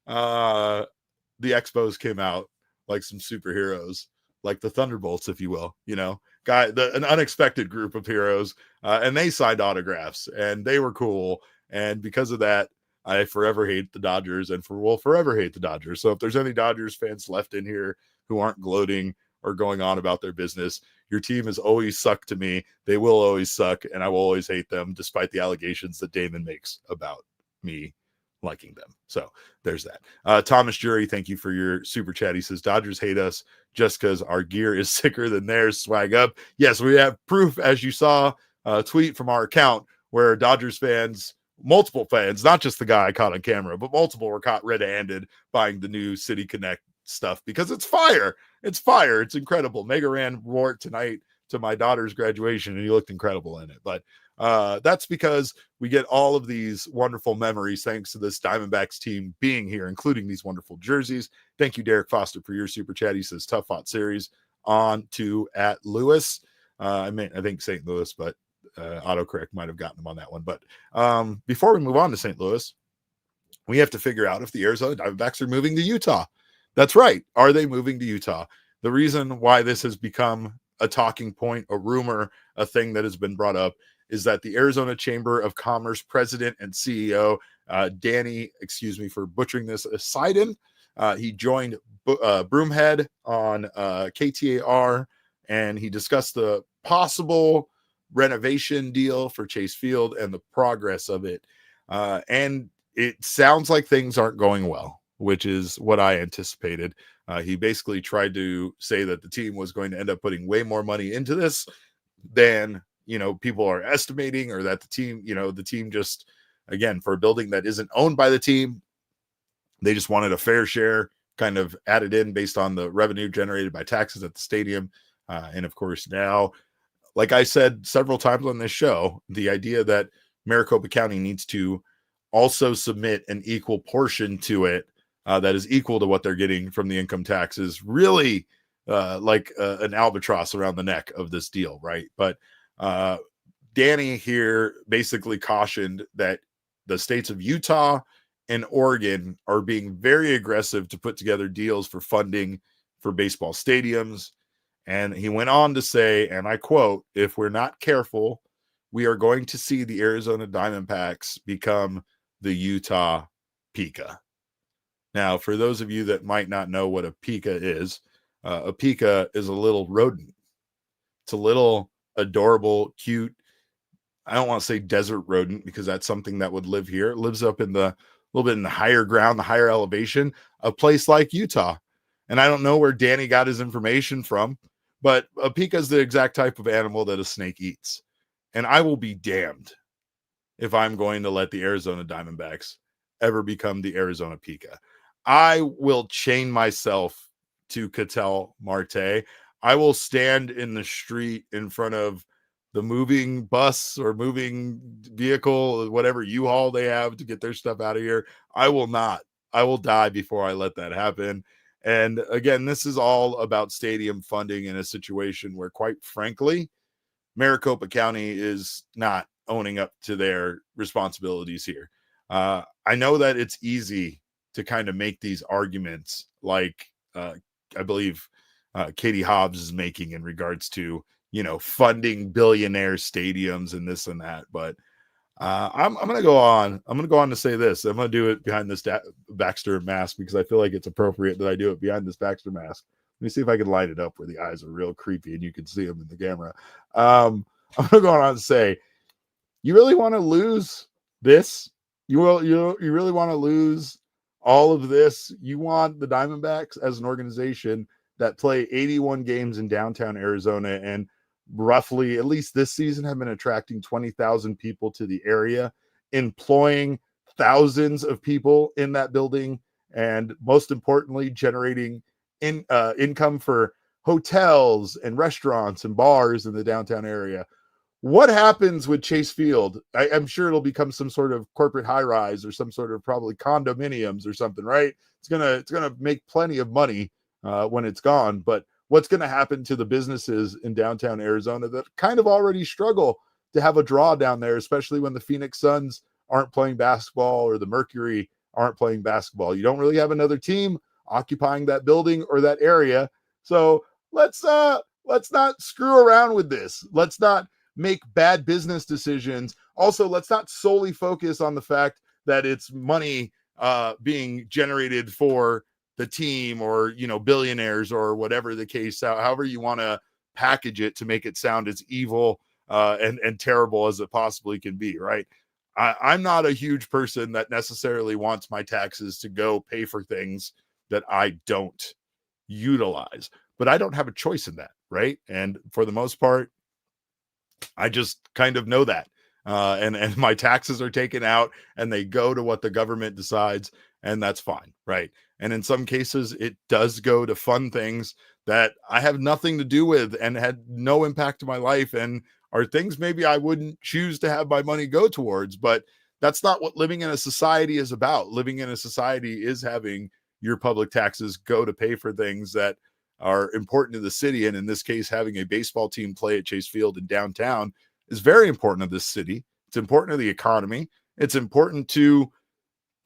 the Expos came out like some superheroes, like the Thunderbolts, if you will, an unexpected group of heroes. And they signed autographs, and they were cool. And because of that, I forever hate the Dodgers, and will forever hate the Dodgers. So if there's any Dodgers fans left in here who aren't gloating or going on about their business, your team has always sucked to me. They will always suck, and I will always hate them, despite the allegations that Damon makes about me liking them. So there's that. Thomas Jury, thank you for your super chat. He says, Dodgers hate us just because our gear is sicker than theirs. Swag up. Yes, we have proof, as you saw a tweet from our account where Dodgers fans, multiple fans, not just the guy I caught on camera, but multiple were caught red-handed buying the new City Connect stuff because it's fire. It's fire. It's incredible. Mega Ran wore it tonight to my daughter's graduation, and he looked incredible in it. But that's because we get all of these wonderful memories thanks to this Diamondbacks team being here, including these wonderful jerseys. Thank you, Derek Foster, for your super chat. He says, tough fought series on to at Lewis. I think St. Louis, but autocorrect might have gotten him on that one. But before we move on to St. Louis, we have to figure out if the Arizona Diamondbacks are moving to Utah. That's right. Are they moving to Utah? The reason why this has become a talking point, a rumor, a thing that has been brought up is that the Arizona Chamber of Commerce president and CEO, Danny, excuse me for butchering this, Seiden, he joined Broomhead on KTAR, and he discussed the possible renovation deal for Chase Field and the progress of it. And it sounds like things aren't going well, which is what I anticipated. He basically tried to say that the team was going to end up putting way more money into this than, people are estimating, or that the team just, again, for a building that isn't owned by the team, they just wanted a fair share kind of added in based on the revenue generated by taxes at the stadium. And of course, now, like I said several times on this show, the idea that Maricopa County needs to also submit an equal portion to it that is equal to what they're getting from the income tax is really like an albatross around the neck of this deal, right? But Danny here basically cautioned that the states of Utah and Oregon are being very aggressive to put together deals for funding for baseball stadiums. And he went on to say, and I quote, "If we're not careful, we are going to see the Arizona Diamondbacks become the Utah Pika." Now, for those of you that might not know what a Pika is a little rodent. It's a little adorable, cute, I don't want to say desert rodent because that's something that would live here. It lives up in the little bit in the higher ground, the higher elevation, a place like Utah. And I don't know where Danny got his information from, but a pika is the exact type of animal that a snake eats. And I will be damned if I'm going to let the Arizona Diamondbacks ever become the Arizona Pika. I will chain myself to Ketel Marte. I will stand in the street in front of the moving bus or moving vehicle, whatever U-Haul they have to get their stuff out of here. I will not. I will die before I let that happen. And again, this is all about stadium funding in a situation where, quite frankly, Maricopa County is not owning up to their responsibilities here. I know that it's easy to kind of make these arguments like I believe Katie Hobbs is making in regards to, funding billionaire stadiums and this and that. But I'm going to go on. I'm going to go on to say this. I'm going to do it behind this Baxter mask because I feel like it's appropriate that I do it behind this Baxter mask. Let me see if I can light it up where the eyes are real creepy and you can see them in the camera. I'm going to go on to say, you really want to lose this? You really want to lose all of this? You want the Diamondbacks as an organization that play 81 games in downtown Arizona and roughly, at least this season, have been attracting 20,000 people to the area, employing thousands of people in that building, and most importantly, generating income for hotels and restaurants and bars in the downtown area. What happens with Chase Field? I'm sure it'll become some sort of corporate high rise or some sort of probably condominiums or something, right? It's gonna make plenty of money when it's gone, but what's going to happen to the businesses in downtown Arizona that kind of already struggle to have a draw down there, especially when the Phoenix Suns aren't playing basketball or the Mercury aren't playing basketball? You don't really have another team occupying that building or that area. So let's not screw around with this. Let's not make bad business decisions. Also, let's not solely focus on the fact that it's money being generated for the team or, billionaires or whatever the case, however you want to package it to make it sound as evil and terrible as it possibly can be, right? I'm not a huge person that necessarily wants my taxes to go pay for things that I don't utilize, but I don't have a choice in that, right? And for the most part, I just kind of know that. And my taxes are taken out and they go to what the government decides, and that's fine, right? And in some cases, it does go to fund things that I have nothing to do with and had no impact to my life and are things maybe I wouldn't choose to have my money go towards. But that's not what living in a society is about. Living in a society is having your public taxes go to pay for things that are important to the city. And in this case, having a baseball team play at Chase Field in downtown is very important to this city. It's important to the economy. It's important to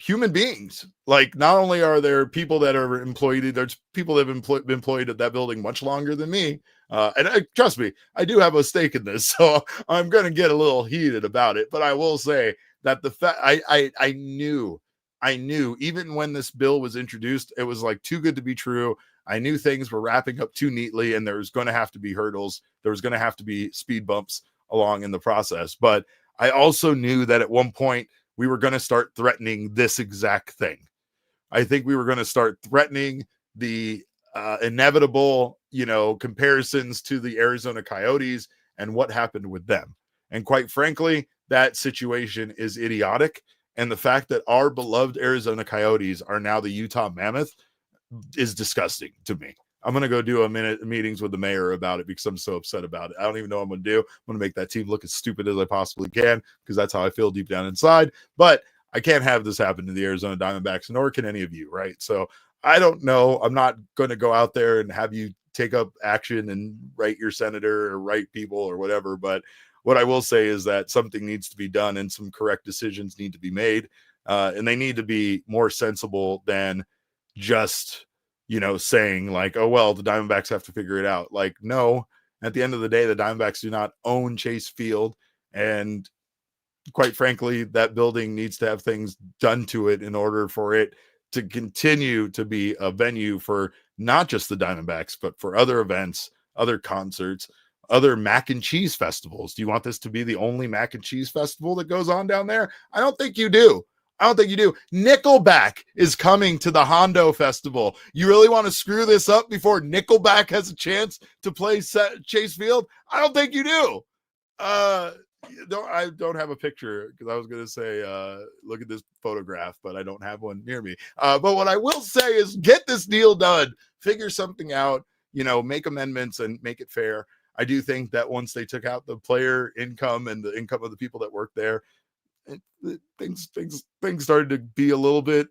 human beings. Like, not only are there people that are employed, there's people that have been employed at that building much longer than me. Trust me, I do have a stake in this, so I'm going to get a little heated about it. But I will say that the fact I knew even when this bill was introduced, it was like too good to be true. I knew things were wrapping up too neatly and there was going to have to be hurdles. There was going to have to be speed bumps along in the process. But I also knew that at one point we were going to start threatening this exact thing. I think we were going to start threatening the inevitable, comparisons to the Arizona Coyotes and what happened with them. And quite frankly, that situation is idiotic. And the fact that our beloved Arizona Coyotes are now the Utah Mammoth is disgusting to me. I'm going to go do a minute meetings with the mayor about it because I'm so upset about it. I don't even know what I'm going to do. I'm going to make that team look as stupid as I possibly can because that's how I feel deep down inside. But I can't have this happen to the Arizona Diamondbacks, nor can any of you, right? So I don't know. I'm not going to go out there and have you take up action and write your senator or write people or whatever. But what I will say is that something needs to be done and some correct decisions need to be made. And they need to be more sensible than just, saying like, oh, well, the Diamondbacks have to figure it out. Like, no, at the end of the day, the Diamondbacks do not own Chase Field. And quite frankly, that building needs to have things done to it in order for it to continue to be a venue for not just the Diamondbacks, but for other events, other concerts, other mac and cheese festivals. Do you want this to be the only mac and cheese festival that goes on down there? I don't think you do. Nickelback is coming to the Hondo Festival. You really want to screw this up before Nickelback has a chance to play Chase Field? I don't think you do. I don't have a picture because I was going to say, look at this photograph, but I don't have one near me. But what I will say is get this deal done, figure something out, make amendments and make it fair. I do think that once they took out the player income and the income of the people that work there, things started to be a little bit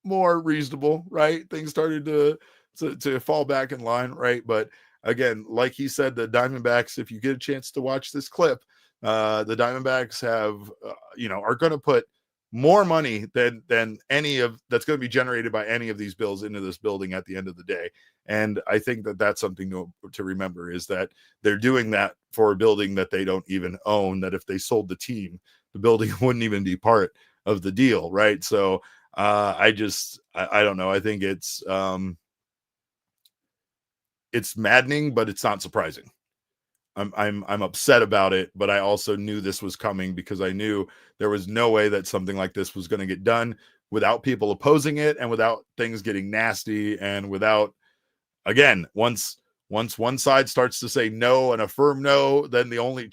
more reasonable, right? Things started to fall back in line, right? But again, like he said, the Diamondbacks, if you get a chance to watch this clip, the Diamondbacks have, are going to put more money than any of that's going to be generated by any of these bills into this building at the end of the day. And I think that that's something to remember, is that they're doing that for a building that they don't even own, that if they sold the team, the building wouldn't even be part of the deal. Right. So I don't know. I think it's maddening, but it's not surprising. I'm upset about it, but I also knew this was coming because I knew there was no way that something like this was going to get done without people opposing it and without things getting nasty and without, again, once one side starts to say no and a firm no, then the only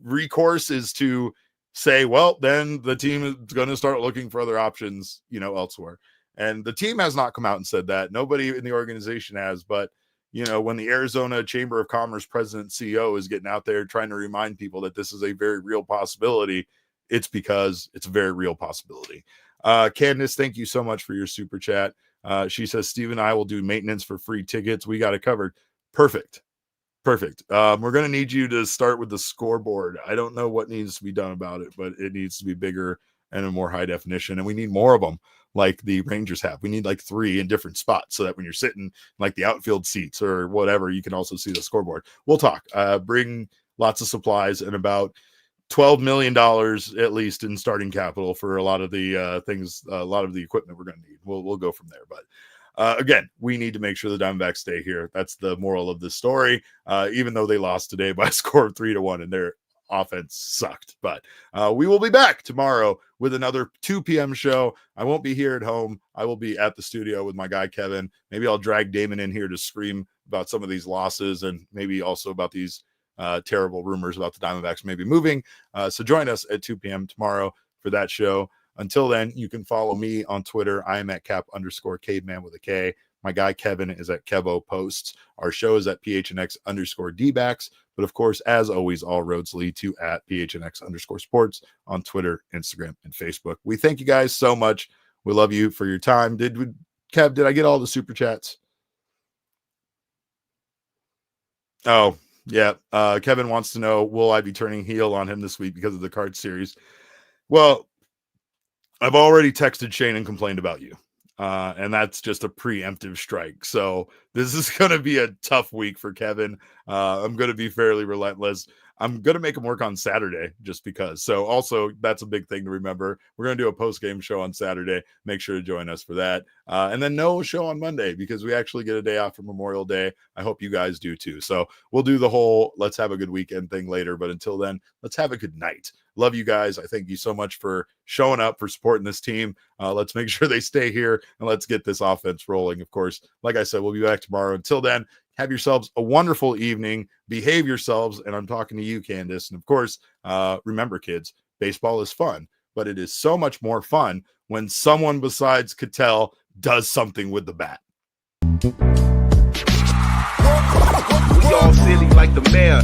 recourse is to say, well, then the team is going to start looking for other options, elsewhere. And the team has not come out and said that. Nobody in the organization has, but when the Arizona Chamber of Commerce president CEO is getting out there trying to remind people that this is a very real possibility, it's because it's a very real possibility. Candace, thank you so much for your super chat. She says, Steve and I will do maintenance for free tickets. We got it covered. Perfect. We're going to need you to start with the scoreboard. I don't know what needs to be done about it, but it needs to be bigger and a more high definition. And we need more of them like the Rangers have. We need like 3 in different spots so that when you're sitting like the outfield seats or whatever, you can also see the scoreboard. We'll talk. Bring lots of supplies and about $12 million at least in starting capital for a lot of the things, a lot of the equipment we're going to need. We'll go from there. But again, we need to make sure the Diamondbacks stay here. That's the moral of this story. Even though they lost today by a score of 3-1 and their offense sucked. But we will be back tomorrow with another 2 p.m. show. I won't be here at home. I will be at the studio with my guy, Kevin. Maybe I'll drag Damon in here to scream about some of these losses and maybe also about these terrible rumors about the Diamondbacks maybe moving. So join us at 2 p.m. tomorrow for that show. Until then, you can follow me on Twitter. I am at cap_caveman with a K. My guy Kevin is at Kevo Posts. Our show is at PHNX_Dbacks. But of course, as always, all roads lead to at PHNX_sports on Twitter, Instagram, and Facebook. We thank you guys so much. We love you for your time. Kev, did I get all the super chats? Oh, yeah. Kevin wants to know, will I be turning heel on him this week because of the card series? Well, I've already texted Shane and complained about you. And that's just a preemptive strike. So this is going to be a tough week for Kevin. I'm going to be fairly relentless. I'm going to make them work on Saturday just because. So also that's a big thing to remember. We're going to do a post-game show on Saturday. Make sure to join us for that. And then no show on Monday because we actually get a day off for Memorial Day. I hope you guys do too. So we'll do the whole let's have a good weekend thing later. But until then, let's have a good night. Love you guys. I thank you so much for showing up, for supporting this team. Let's make sure they stay here and let's get this offense rolling. Of course, like I said, we'll be back tomorrow. Until then, have yourselves a wonderful evening. Behave yourselves. And I'm talking to you, Candace. And of course, remember, kids, baseball is fun, but it is so much more fun when someone besides Ketel does something with the bat. We all silly like the mayor.